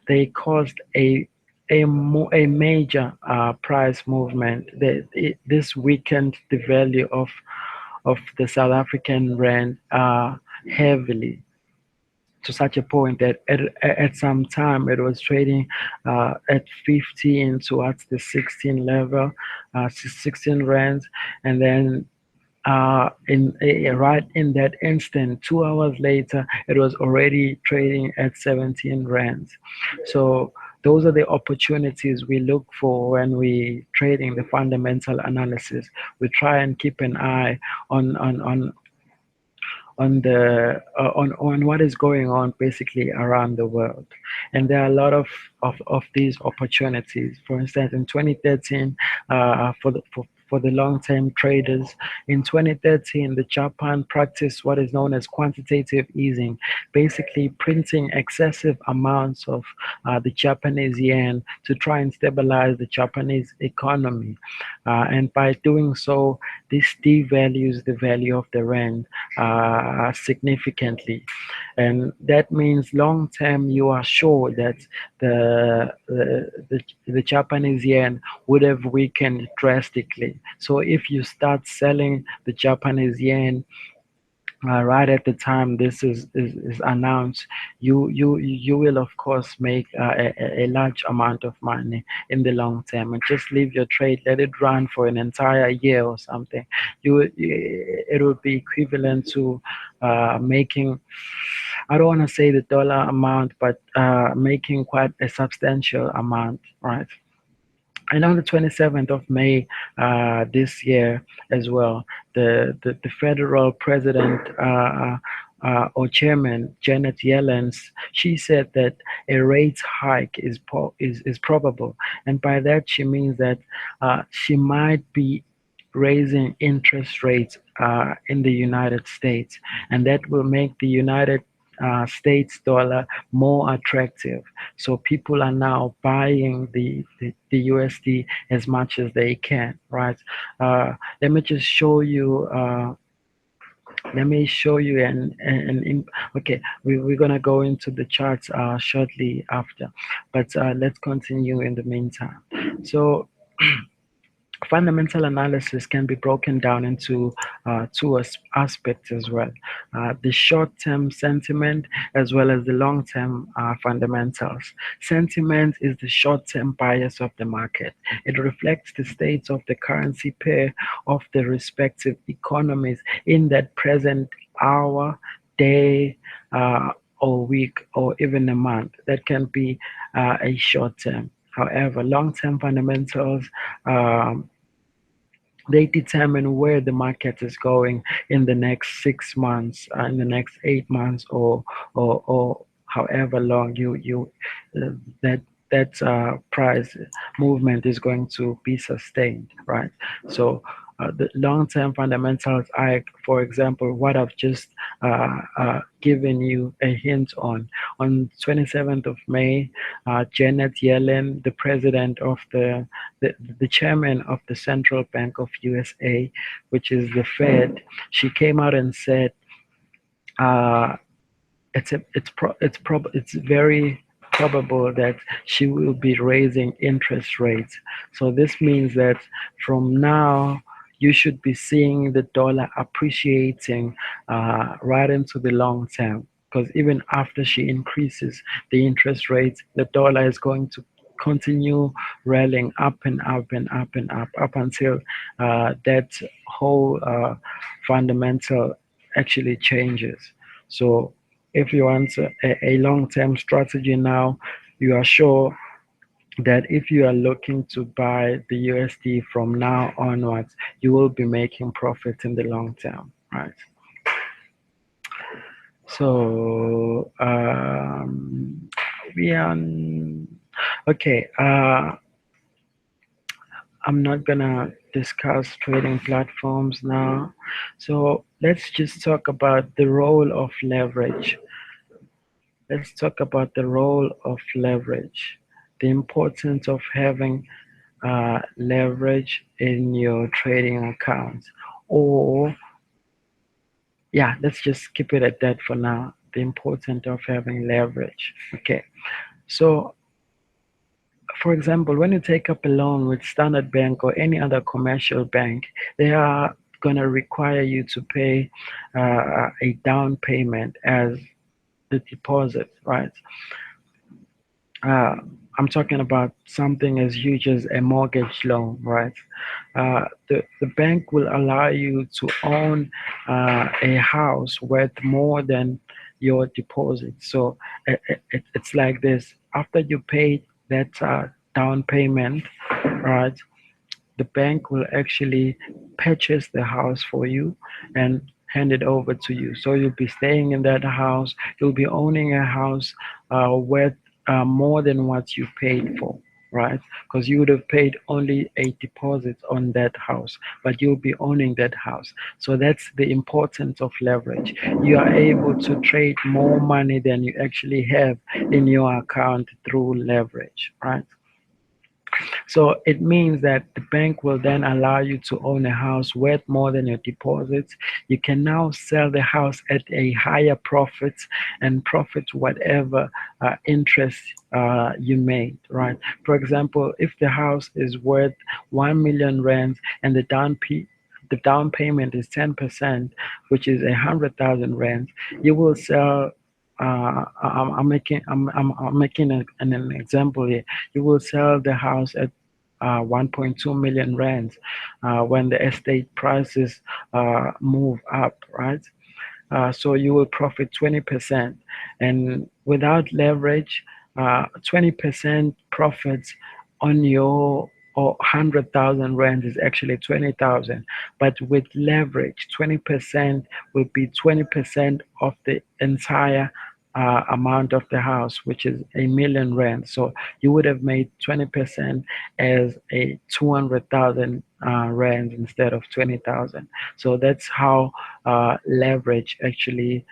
they caused a major price movement. This weakened the value of the South African rand heavily, to such a point that at some time it was trading at 15 towards the 16 level, 16 rands, and then right in that instant, 2 hours later, it was already trading at 17 rands. So those are the opportunities we look for when we trading the fundamental analysis. We try and keep an eye on on what is going on basically around the world. And there are a lot of these opportunities. For instance, in 2013, for the long-term traders, in 2013, the Japan practiced what is known as quantitative easing, basically printing excessive amounts of the Japanese yen to try and stabilize the Japanese economy. And by doing so, this devalues the value of the rand significantly. And that means long term, you are sure that the Japanese yen would have weakened drastically. So if you start selling the Japanese yen right at the time this is announced, you will of course make a large amount of money in the long term, and just leave your trade, let it run for an entire year or something. It would be equivalent to making, I don't want to say the dollar amount, but making quite a substantial amount, right? And on the 27th of May this year as well, the federal president or chairman, Janet Yellen, she said that a rate hike is probable. And by that, she means that she might be raising interest rates in the United States, and that will make the United States dollar more attractive. So people are now buying the USD as much as they can, right? Let me just show you. Let me show you okay, we're gonna go into the charts shortly after, but let's continue in the meantime. So fundamental analysis can be broken down into two aspects as well, the short-term sentiment as well as the long-term fundamentals. Sentiment is the short-term bias of the market. It reflects the states of the currency pair of the respective economies in that present hour, day, or week, or even a month. That can be a short term. However, long-term fundamentals, um, they determine where the market is going in the next 6 months, in the next 8 months, or however long uh, that price movement is going to be sustained, right? So the long-term fundamentals are, for example, what I've just given you a hint on. On 27th of May, Janet Yellen, the president of the chairman of the Central Bank of USA, which is the Fed, she came out and said uh, it's very probable that she will be raising interest rates. So this means that from now you should be seeing the dollar appreciating right into the long term. Because even after she increases the interest rates, the dollar is going to continue rallying up and up and up and up until that whole fundamental actually changes. So if you want a long-term strategy now, you are sure that if you are looking to buy the USD from now onwards, you will be making profit in the long term, right? So we are okay. I'm not gonna discuss trading platforms now. So let's just talk about the role of leverage. Let's talk about the role of leverage, the importance of having leverage in your trading accounts, or Yeah, let's just keep it at that for now. The importance of having leverage. Okay. So, for example, when you take up a loan with Standard Bank or any other commercial bank, they are going to require you to pay a down payment as the deposit, right? Uh, I'm talking about something as huge as a mortgage loan, right? The bank will allow you to own a house worth more than your deposit. So it's like this. After you pay that down payment, right, the bank will actually purchase the house for you and hand it over to you. So you'll be staying in that house. You'll be owning a house worth more than what you paid for, right? Because you would have paid only a deposit on that house, but you'll be owning that house. So that's the importance of leverage. You are able to trade more money than you actually have in your account through leverage, right? So it means that the bank will then allow you to own a house worth more than your deposits. You can now sell the house at a higher profit and profit whatever interest you made, right? For example, if the house is worth 1 million rands and the down payment is 10%, which is 100,000 rands, you will sell. I'm making an example here. You will sell the house at 1.2 million rands when the estate prices move up, right? So you will profit 20%. And without leverage, 20% profits on your or 100,000 rand is actually 20,000. But with leverage, 20% will be 20% of the entire amount of the house, which is a million rand. So you would have made 20% as a 200,000 rand instead of 20,000. So that's how leverage actually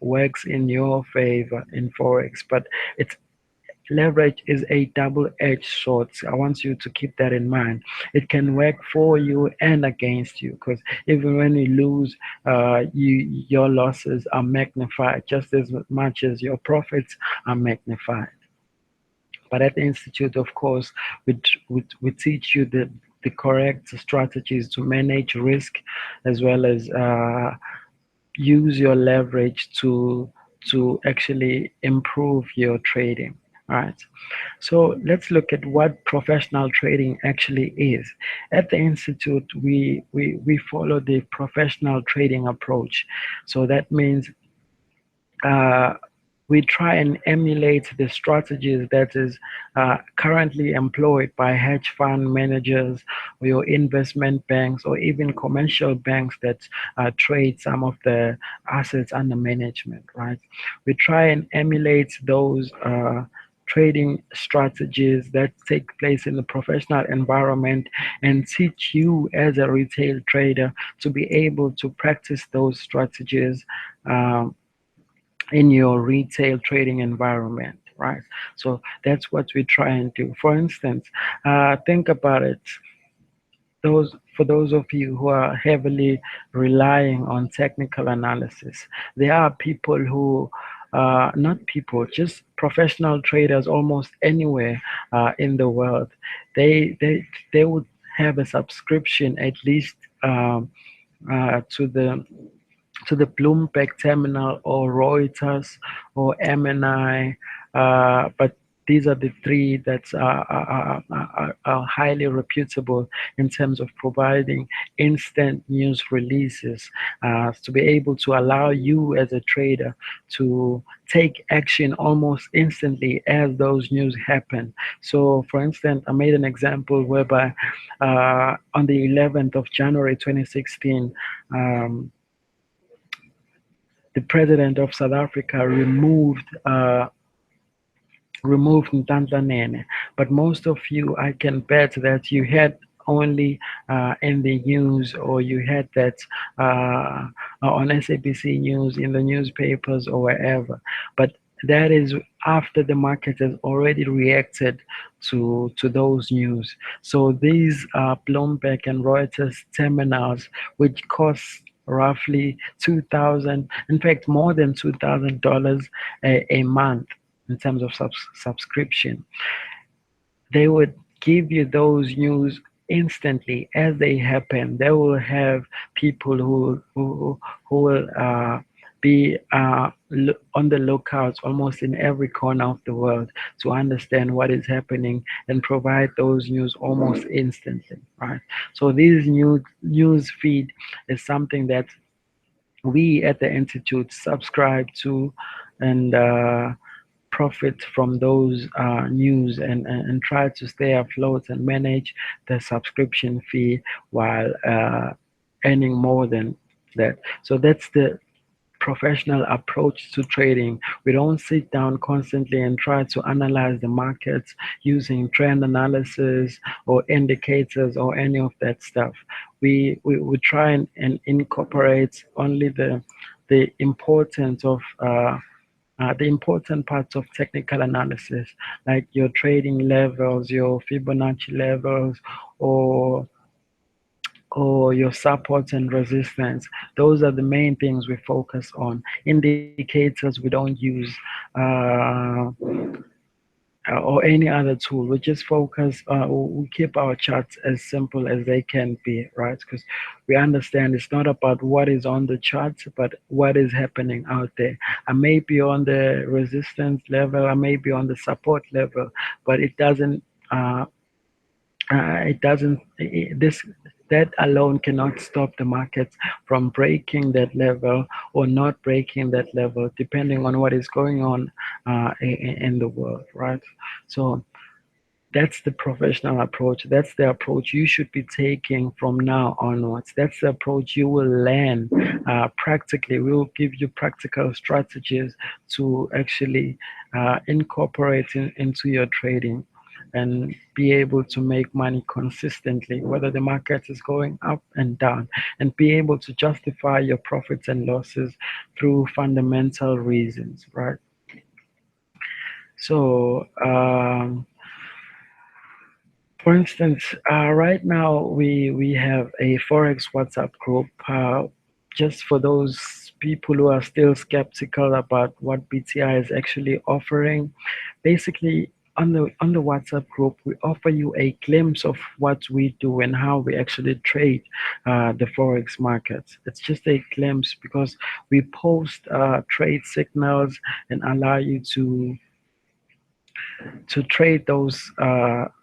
works in your favor in forex. But it's leverage is a double-edged sword. So I want you to keep that in mind. It can work for you and against you because even when you lose, your losses are magnified just as much as your profits are magnified. But at the institute, of course, we teach you the correct strategies to manage risk as well as use your leverage to actually improve your trading. All right. So let's look at what professional trading actually is. At the institute, we follow the professional trading approach. So that means uh, we try and emulate the strategies that is currently employed by hedge fund managers or your investment banks or even commercial banks that trade some of the assets under management, right? We try and emulate those trading strategies that take place in the professional environment and teach you as a retail trader to be able to practice those strategies um, in your retail trading environment, right? So that's what we try and do. For instance, think about it. Those for those of you who are heavily relying on technical analysis, there are people who not people, just professional traders almost anywhere in the world. They would have a subscription at least to the Bloomberg terminal or Reuters or MNI, but these are the three that are highly reputable in terms of providing instant news releases to be able to allow you as a trader to take action almost instantly as those news happen. So, for instance, I made an example whereby on the 11th of January 2016, the president of South Africa removed Ntanzanene. But most of you, I can bet that you had only in the news or you had that on SABC News, in the newspapers or wherever. But that is after the market has already reacted to those news. So these Bloomberg and Reuters terminals, which cost roughly 2,000, in fact, more than $2,000 a month in terms of subscription. They would give you those news instantly as they happen. They will have people who will be on the lookout almost in every corner of the world to understand what is happening and provide those news almost instantly, right? So this news feed is something that we at the institute subscribe to, and profit from those news, and try to stay afloat and manage the subscription fee while earning more than that. So that's the professional approach to trading. We don't sit down constantly and try to analyze the markets using trend analysis or indicators or any of that stuff. We try and incorporate only the importance of the important parts of technical analysis, like your trading levels, your Fibonacci levels, or your support and resistance. Those are the main things we focus on. Indicators we don't use, uh, or any other tool. We just focus, we keep our charts as simple as they can be, right? Because we understand it's not about what is on the charts, but what is happening out there. I may be on the resistance level, I may be on the support level, but it doesn't this that alone cannot stop the markets from breaking that level or not breaking that level, depending on what is going on in the world, right? So that's the professional approach. That's the approach you should be taking from now onwards. That's the approach you will learn practically. We will give you practical strategies to actually incorporate into your trading and be able to make money consistently, whether the market is going up and down, and be able to justify your profits and losses through fundamental reasons, right? So, for instance, right now we have a Forex WhatsApp group, just for those people who are still skeptical about what BTI is actually offering. Basically, on the WhatsApp group, we offer you a glimpse of what we do and how we actually trade the Forex markets. It's just a glimpse because we post trade signals and allow you to trade those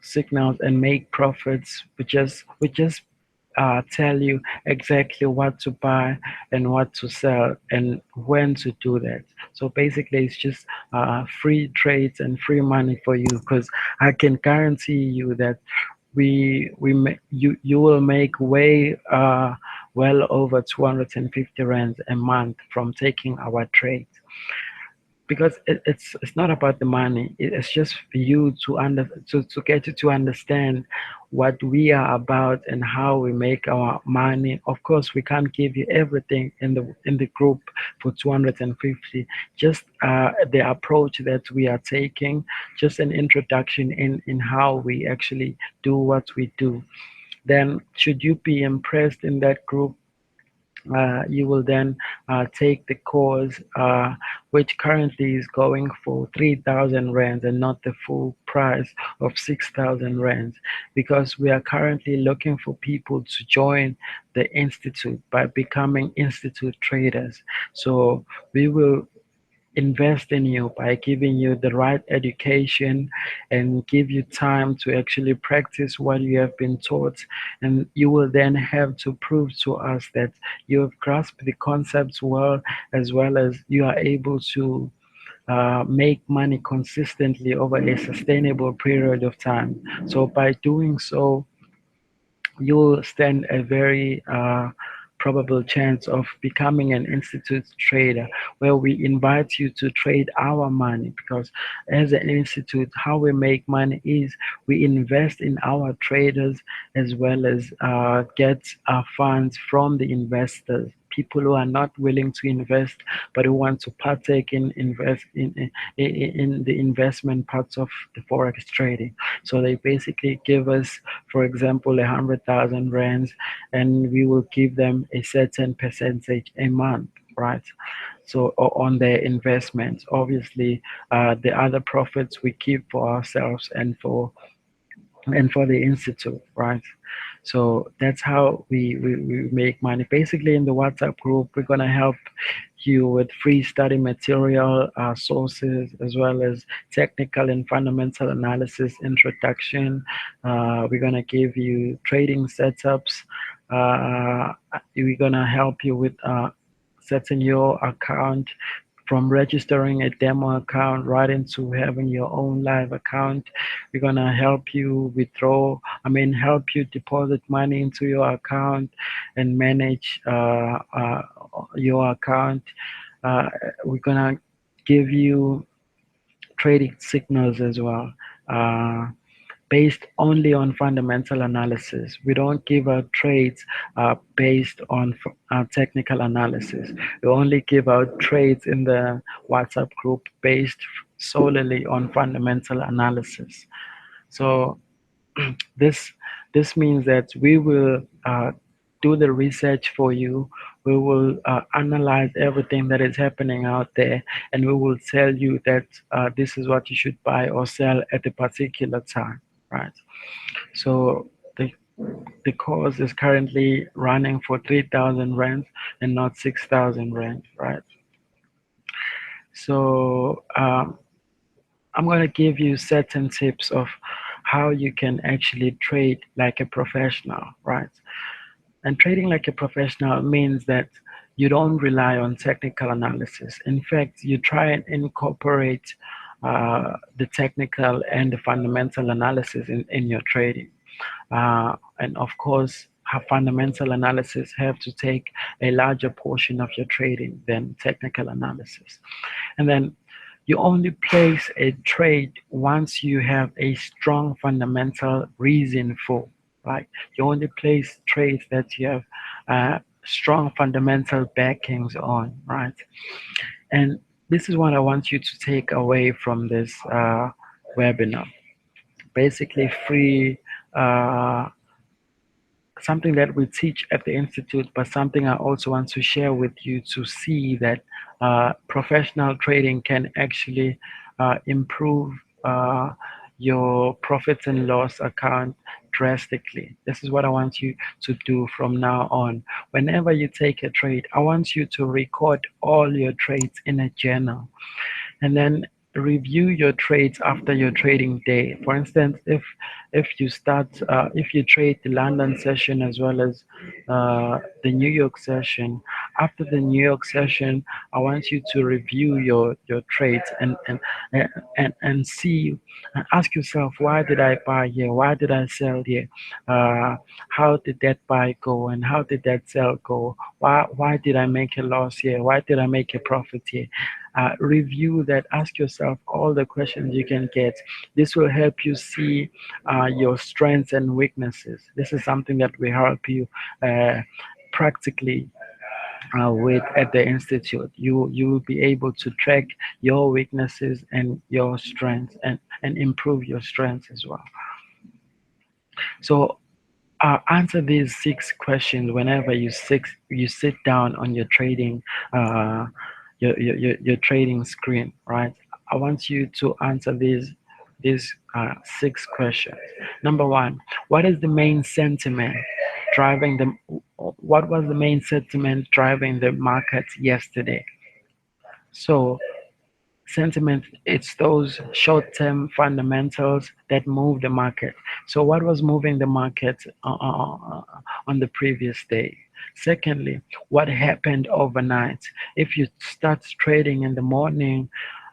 signals and make profits. We just tell you exactly what to buy and what to sell and when to do that. So basically, it's just free trades and free money for you, because I can guarantee you that you will make way well over 250 rands a month from taking our trades, because it's not about the money. It's just for you to get you to understand what we are about and how we make our money. Of course, we can't give you everything in the group for 250. Just the approach that we are taking, just an introduction in how we actually do what we do. Then, should you be impressed in that group, you will then take the course, which currently is going for 3,000 rands and not the full price of 6,000 rands, because we are currently looking for people to join the institute by becoming institute traders. So we will invest in you by giving you the right education and give you time to actually practice what you have been taught, and you will then have to prove to us that you have grasped the concepts well as you are able to make money consistently over a sustainable period of time. So by doing so, you'll stand a very probable chance of becoming an institute trader, where we invite you to trade our money. Because as an institute, how we make money is we invest in our traders, as well as get our funds from the investors, people who are not willing to invest but who want to partake in the investment parts of the forex trading. So they basically give us, for example, 100,000 rands, and we will give them a certain percentage a month, right? So on their investments, obviously, the other profits we keep for ourselves and for the institute, right? So that's how we make money. Basically, in the WhatsApp group, we're gonna help you with free study material, sources, as well as technical and fundamental analysis introduction. We're gonna give you trading setups. We're gonna help you with setting your account from registering a demo account right into having your own live account. We're gonna help you help you deposit money into your account and manage your account. Uh, we're gonna give you trading signals as well. Uh, Based only on fundamental analysis. We don't give out trades based on technical analysis. We only give out trades in the WhatsApp group based solely on fundamental analysis. So this this means that we will do the research for you. We will analyze everything that is happening out there, and we will tell you that this is what you should buy or sell at a particular time, right? So the the course is currently running for 3,000 rands and not 6,000 rands, right? So I'm gonna give you certain tips of how you can actually trade like a professional, right? And trading like a professional means that you don't rely on technical analysis. In fact, you try and incorporate the technical and the fundamental analysis in your trading. And of course, fundamental analysis have to take a larger portion of your trading than technical analysis. And then you only place a trade once you have a strong fundamental reason for, right? You only place trades that you have strong fundamental backings on, right? And this is what I want you to take away from this webinar. Basically, free uh, something that we teach at the institute, but something I also want to share with you to see that professional trading can actually improve your profits and loss account drastically. This is what I want you to do from now on. Whenever you take a trade, I want you to record all your trades in a journal and then review your trades after your trading day. For instance, if you trade the London session as well as the New York session, after the New York session, I want you to review your trades and see and ask yourself, why did I buy here? Why did I sell here? Uh, how did that buy go and how did that sell go? Why did I make a loss here? Why did I make a profit here? Review that, ask yourself all the questions you can get. This will help you see your strengths and weaknesses. This is something that will help you practically with at the institute. You will be able to track your weaknesses and your strengths and improve your strengths as well. So answer these 6 questions whenever you sit down on your trading uh, your trading screen, right? I want you to answer these 6 questions. Number one, what is the main sentiment driving the what was the main sentiment driving the market yesterday? So sentiment, it's those short-term fundamentals that move the market. So what was moving the market on the previous day? Secondly, what happened overnight? If you start trading in the morning,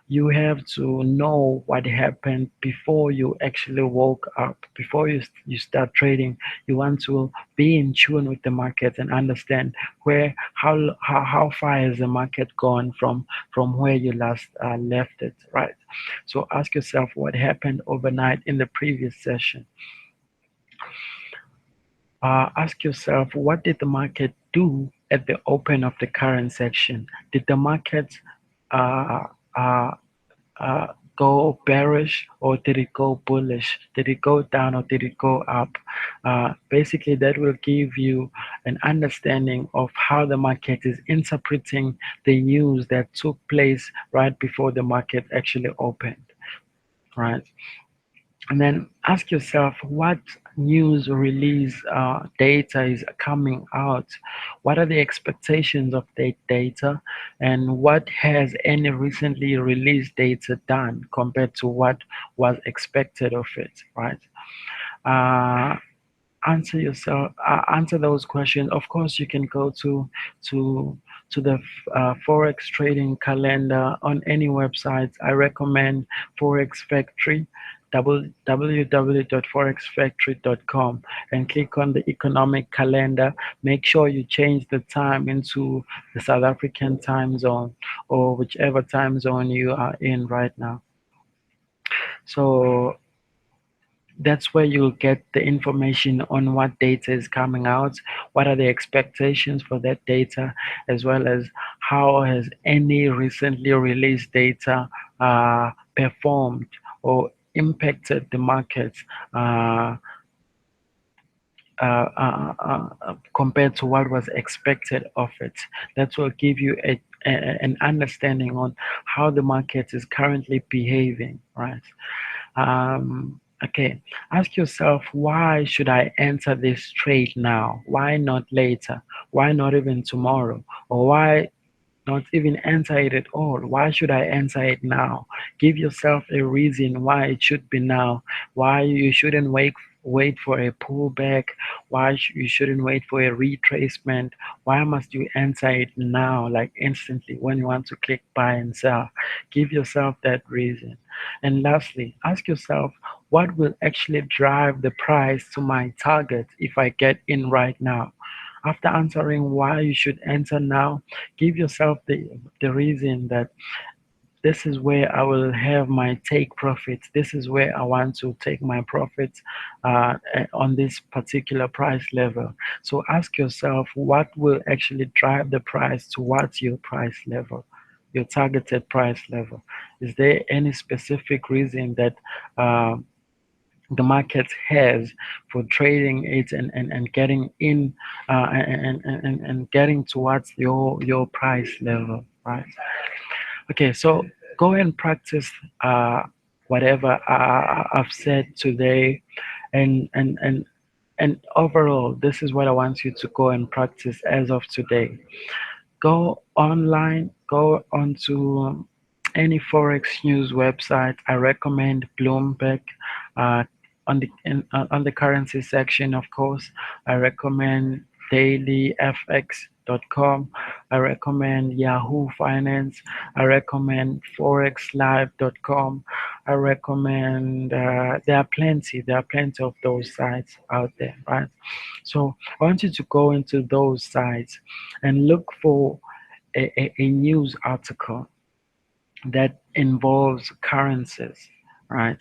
you have to know what happened before you actually woke up. Before you start trading, you want to be in tune with the market and understand where how far has the market gone from where you last left it, right? So ask yourself what happened overnight in the previous session. Ask yourself, what did the market do at the open of the current section, did the market uh, uh, uh, go bearish or did it go bullish? Did it go down or did it go up? Basically, that will give you an understanding of how the market is interpreting the news that took place right before the market actually opened, right? And then ask yourself what news release data is coming out. What are the expectations of that data, and what has any recently released data done compared to what was expected of it, right? uh, Answer those questions. Of course, you can go to the forex trading calendar on any website. I recommend Forex Factory, www.forexfactory.com, and click on the economic calendar. Make sure you change the time into the South African time zone or whichever time zone you are in right now. So that's where you'll get the information on what data is coming out, what are the expectations for that data, as well as how has any recently released data performed or impacted the markets uh, compared to what was expected of it. That will give you an understanding on how the market is currently behaving, right? Okay, ask yourself, why should I enter this trade now? Why not later? Why not even tomorrow? Or why not even enter it at all? Why should I enter it now? Give yourself a reason why it should be now, why you shouldn't wait for a pullback, why you shouldn't wait for a retracement, why must you enter it now, like instantly when you want to click buy and sell. Give yourself that reason. And lastly, ask yourself, what will actually drive the price to my target if I get in right now? After answering why you should enter now, give yourself the reason that this is where I will have my take profits. This is where I want to take my profits on this particular price level. So ask yourself, what will actually drive the price towards your price level, your targeted price level? Is there any specific reason that the market has for trading it and getting in and getting towards your price level, right? Okay, so go and practice whatever I've said today, and overall, this is what I want you to go and practice as of today. Go online, go onto any forex news website. I recommend Bloomberg. Uh, on the currency section, of course, I recommend dailyfx.com. I recommend Yahoo Finance. I recommend forexlive.com. I recommend there are plenty of those sites out there, right? So I want you to go into those sites and look for a news article that involves currencies, right?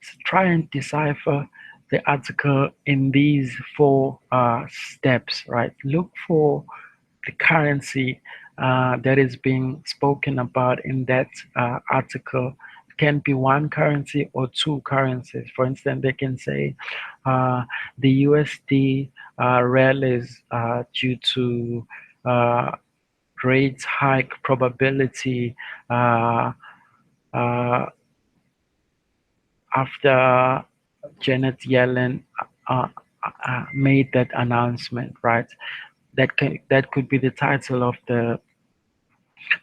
So try and decipher the article in these four steps, right? Look for the currency that is being spoken about in that article. It can be one currency or two currencies. For instance, they can say the USD rallies due to uh, rates hike probability uh, uh, after Janet Yellen made that announcement, right? That could be the title of the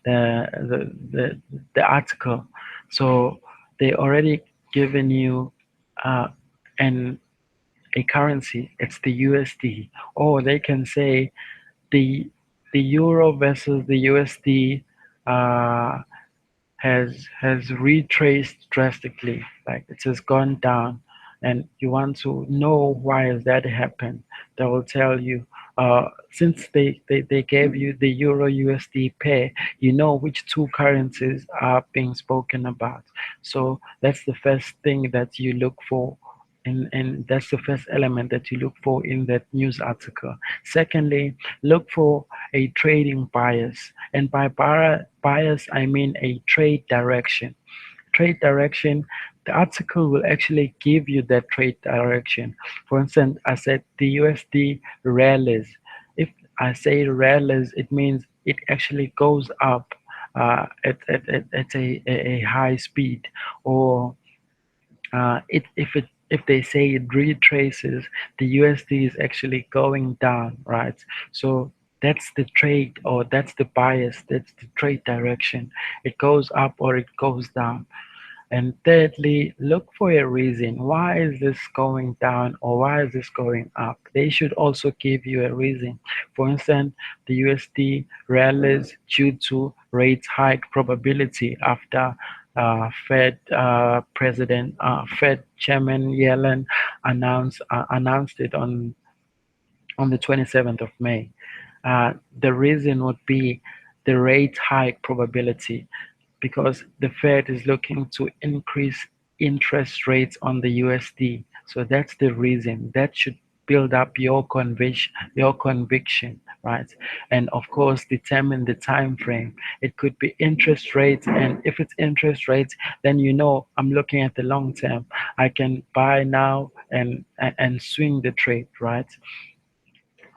the the, the article. So they already given you uh, an a currency. It's the USD, or they can say the euro versus the USD uh, has retraced drastically, like it has gone down, and you want to know why has that happened. They will tell you, since they gave you the euro USD pair, you know which two currencies are being spoken about. So that's the first thing that you look for and that's the first element that you look for in that news article. Secondly, look for a trading bias, and by bias I mean a trade direction. The article will actually give you that trade direction. For instance, I said the USD rallies. If I say rallies, it means it actually goes up at a high speed, or if they say it retraces, the USD is actually going down, right? So that's the trade, or that's the bias, that's the trade direction. It goes up or it goes down. And thirdly, look for a reason. Why is this going down or why is this going up? They should also give you a reason. For instance, the USD rallies due to rate hike probability after Fed Chairman Yellen announced it on the 27th of May. The reason would be the rate hike probability, because the Fed is looking to increase interest rates on the USD. So that's the reason. That should build up your conviction, right? And of course, determine the time frame. It could be interest rates, and if it's interest rates, then you know I'm looking at the long term. I can buy now and swing the trade, right?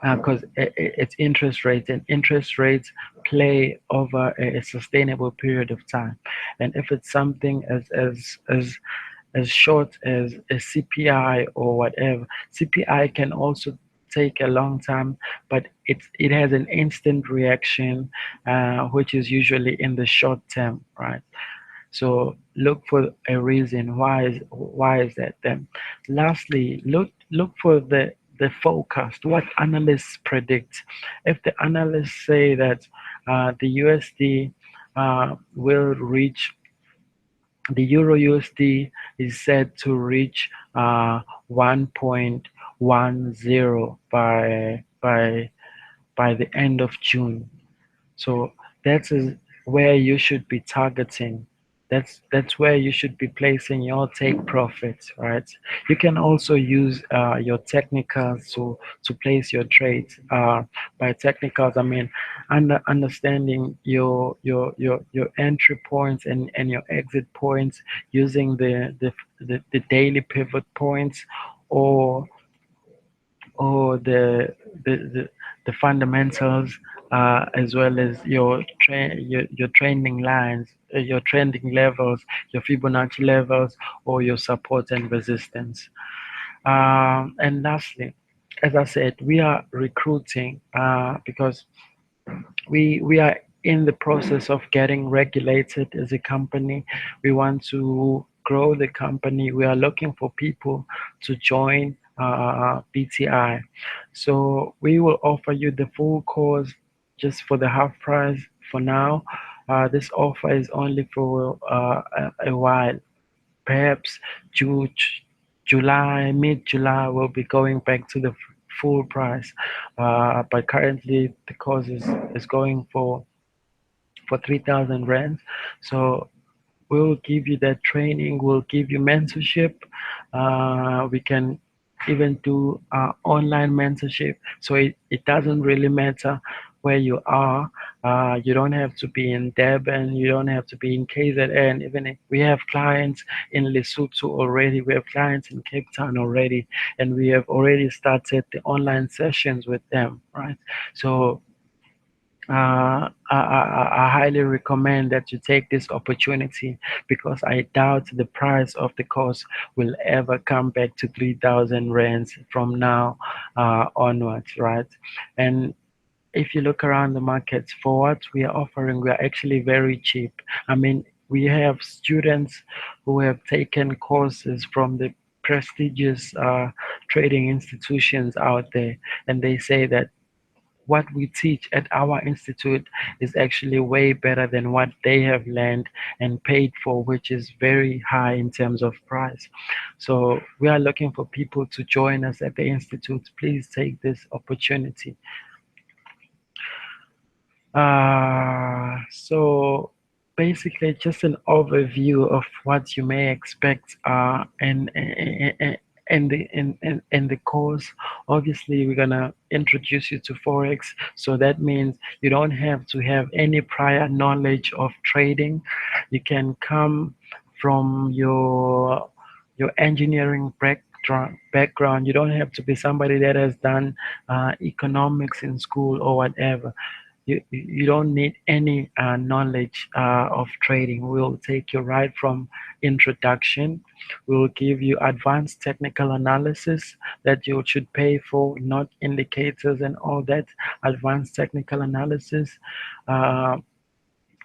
Because it's interest rates, and interest rates play over a sustainable period of time. And if it's something as short as a CPI or whatever, CPI can also take a long time, but it has an instant reaction, which is usually in the short term, right? So look for a reason. Why is that then? Lastly, look for the forecast. What analysts predict. If the analysts say that the USD will reach, the Euro USD is said to reach 1.10 by the end of June. So that is where you should be targeting. That's where you should be placing your take profits, right? You can also use your technicals to place your trades. By technicals, I mean understanding your entry points and your exit points using the daily pivot points, or or the fundamentals, as well as your trending lines, your trending levels, your Fibonacci levels, or your support and resistance. And lastly, as I said, we are recruiting because we are in the process of getting regulated as a company. We want to grow the company. We are looking for people to join BTI. So we will offer you the full course just for the half price for now. This offer is only for a while. Perhaps June, July, mid-July, we'll be going back to the full price. But currently, the course is going for 3,000 rands. So we'll give you that training. We'll give you mentorship. We can even do online mentorship. So it doesn't really matter where you are. You don't have to be in Durban. You don't have to be in KZN. Even if we have clients in Lesotho already, we have clients in Cape Town already, and we have already started the online sessions with them, right? So I highly recommend that you take this opportunity, because I doubt the price of the course will ever come back to 3,000 rands from now onwards, right? And if you look around the markets for what we are offering, we are actually very cheap. I mean, we have students who have taken courses from the prestigious trading institutions out there, and they say that what we teach at our institute is actually way better than what they have learned and paid for, which is very high in terms of price. So we are looking for people to join us at the institute. Please take this opportunity. So basically, just an overview of what you may expect, and in the course, obviously we're gonna introduce you to forex. So that means you don't have to have any prior knowledge of trading. You can come from your engineering background. You don't have to be somebody that has done economics in school or whatever. You don't need any knowledge of trading. We'll take you right from introduction. We'll give you advanced technical analysis that you should pay for, not indicators and all that. Advanced technical analysis. Uh,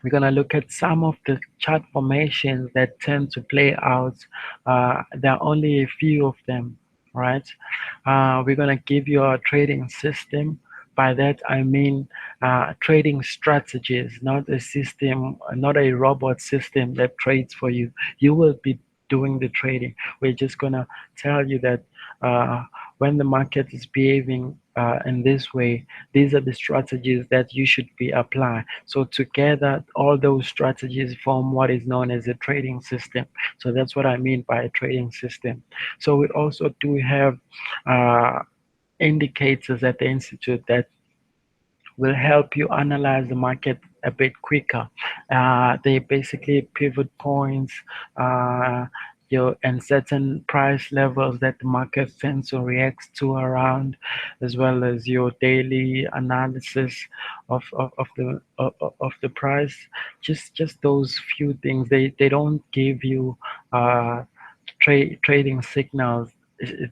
we're going to look at some of the chart formations that tend to play out. There are only a few of them, right? We're going to give you a trading system. By that, I mean trading strategies, not a system, not a robot system that trades for you. You will be doing the trading. We're just going to tell you that uh, when the market is behaving in this way, these are the strategies that you should be applying. So together, all those strategies form what is known as a trading system. So that's what I mean by a trading system. So we also do have uh, indicators at the institute that will help you analyze the market a bit quicker. They basically pivot points, your and certain price levels that the market tends to react to around, as well as your daily analysis of the price. Just those few things. They don't give you uh, trading signals.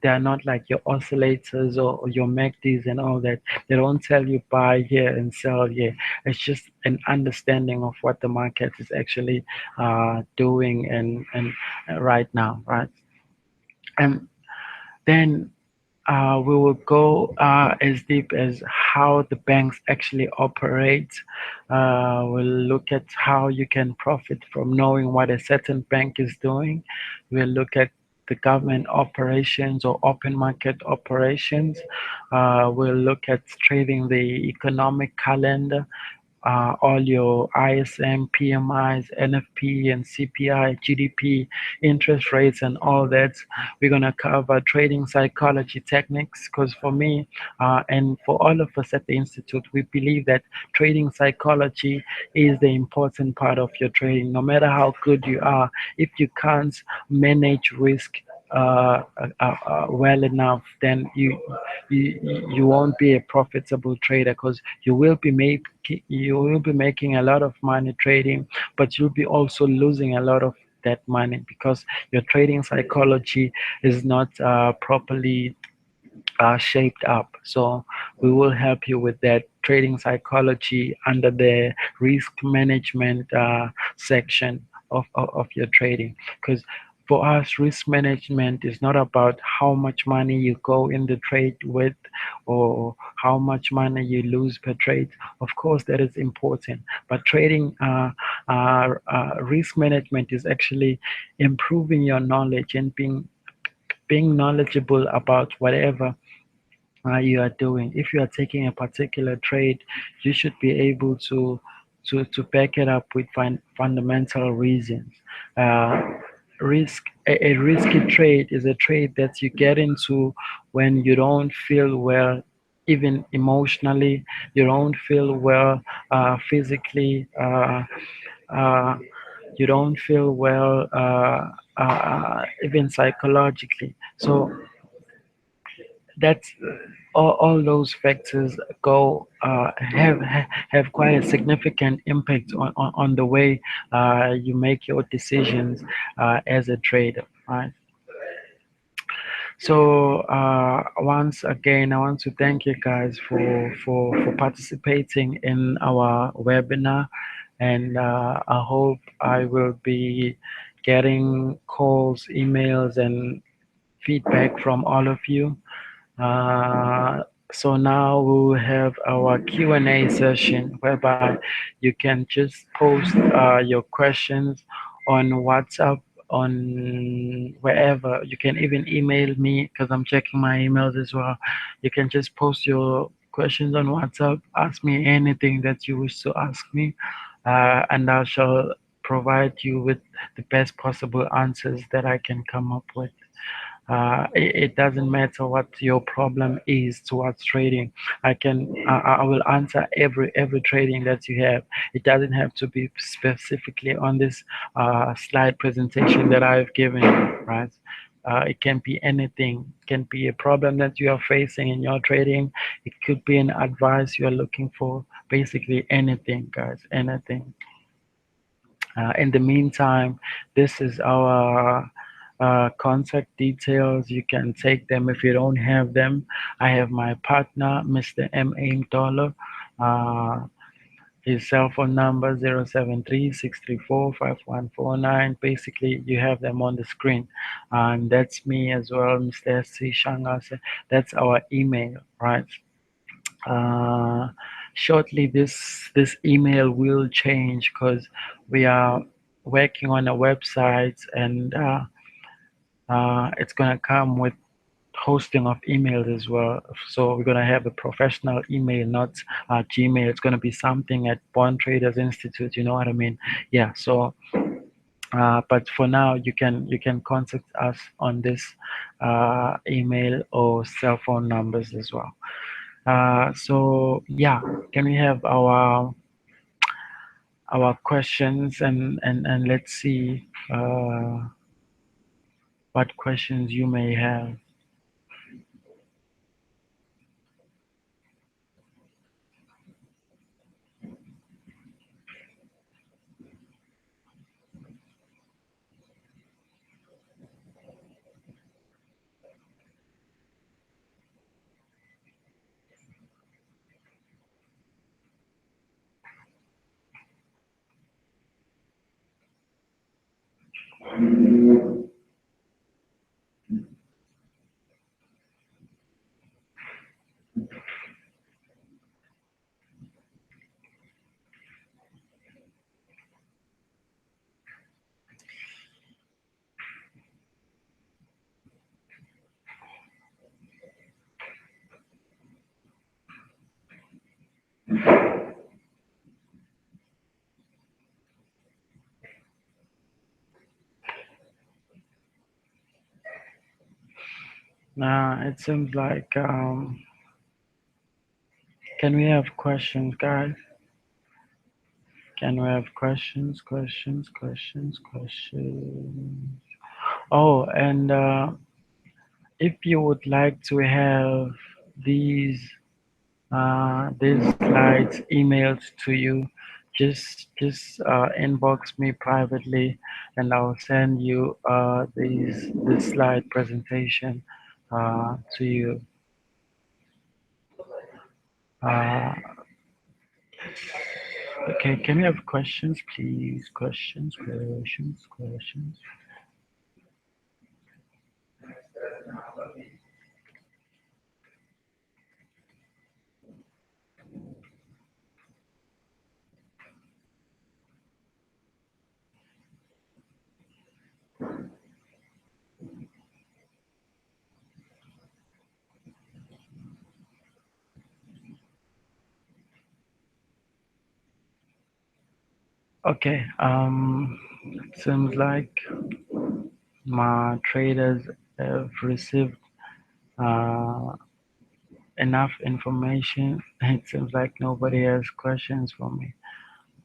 They are not like your oscillators or your MACDs and all that. They don't tell you buy here and sell here. It's just an understanding of what the market is actually doing and right now, right? And then we will go as deep as how the banks actually operate. We'll look at how you can profit from knowing what a certain bank is doing. We'll look at the government operations or open market operations. We'll look at trading the economic calendar, all your ISM, PMIs, NFP, and CPI, GDP, interest rates, and all that. We're going to cover trading psychology techniques because for me and for all of us at the Institute, we believe that trading psychology is the important part of your trading. No matter how good you are, if you can't manage risk well enough, then you won't be a profitable trader because you will be making a lot of money trading, but you'll be also losing a lot of that money because your trading psychology is not properly shaped up. So we will help you with that trading psychology under the risk management section of your trading. Because for us, risk management is not about how much money you go in the trade with or how much money you lose per trade. Of course, that is important. But trading risk management is actually improving your knowledge and being knowledgeable about whatever you are doing. If you are taking a particular trade, you should be able to back it up with fundamental reasons. Uh, a risky trade is a trade that you get into when you don't feel well, even emotionally. You don't feel well physically. Uh, you don't feel well even psychologically. So that's all those factors go have quite a significant impact on the way you make your decisions as a trader, right? So once again, I want to thank you guys for participating in our webinar, and I hope I will be getting calls, emails, and feedback from all of you. Uh, so now we'll have our Q&A session whereby you can just post your questions on WhatsApp, on wherever. You can even email me because I'm checking my emails as well. You can just post your questions on WhatsApp, ask me anything that you wish to ask me, and I shall provide you with the best possible answers that I can come up with. It doesn't matter what your problem is towards trading. I will answer every trading that you have. It doesn't have to be specifically on this slide presentation that I've given you, right? It can be anything. It can be a problem that you are facing in your trading. It could be an advice you are looking for. Basically anything, guys, anything. In the meantime, this is our contact details. You can take them if you don't have them. I have my partner, Mr. M. Dollar. Uh, his cell phone number 073-634-5149. Basically, you have them on the screen. And that's me as well, Mr. C. Shangase. That's our email, right? Uh, Shortly, this email will change because we are working on a website, and it's gonna come with hosting of emails as well. So we're gonna have a professional email, not Gmail. It's gonna be something at Bond Traders Institute. You know what I mean? Yeah. So, but for now, you can contact us on this email or cell phone numbers as well. So yeah, can we have our questions, and let's see what questions you may have. It seems like can we have questions, guys? Can we have questions? Questions? Questions? Questions? Oh, and if you would like to have these these slides emailed to you, just inbox me privately, and I'll send you this slide presentation to you. Uh, okay, can we have questions, please? Questions, questions, questions. Okay, it seems like my traders have received uh, enough information. It seems like nobody has questions for me,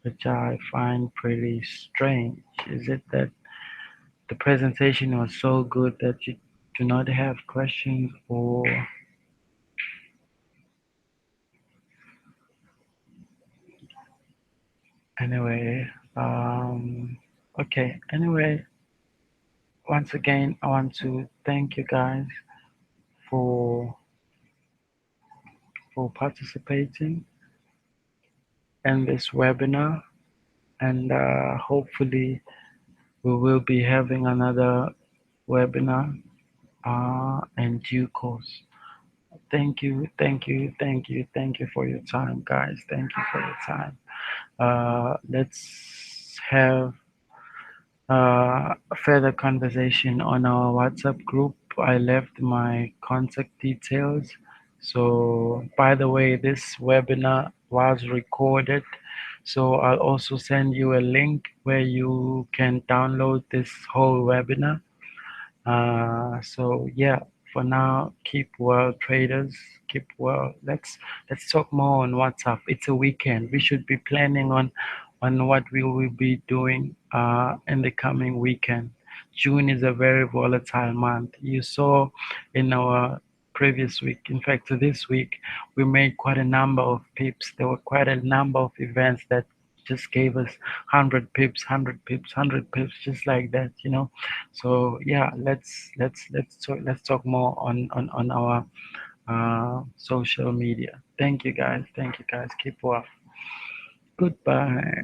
which I find pretty strange. Is it that the presentation was so good that you do not have questions, or anyway? Okay, anyway, once again, I want to thank you guys for participating in this webinar, and hopefully we will be having another webinar in due course. Thank you, thank you, thank you, thank you for your time, guys. Thank you for your time. Let's have a further conversation on our WhatsApp group. I left my contact details. So, by the way, this webinar was recorded. So, I'll also send you a link where you can download this whole webinar. So yeah, for now, keep well, traders. Keep well. Let's talk more on WhatsApp. It's a weekend. We should be planning on what we will be doing in the coming weekend. June is a very volatile month. You saw in our previous week, in fact, this week, we made quite a number of pips. There were quite a number of events that just gave us 100 pips, 100 pips, 100 pips, just like that. So yeah, let's talk more on our social media. Thank you guys. Thank you guys. Keep well. Goodbye.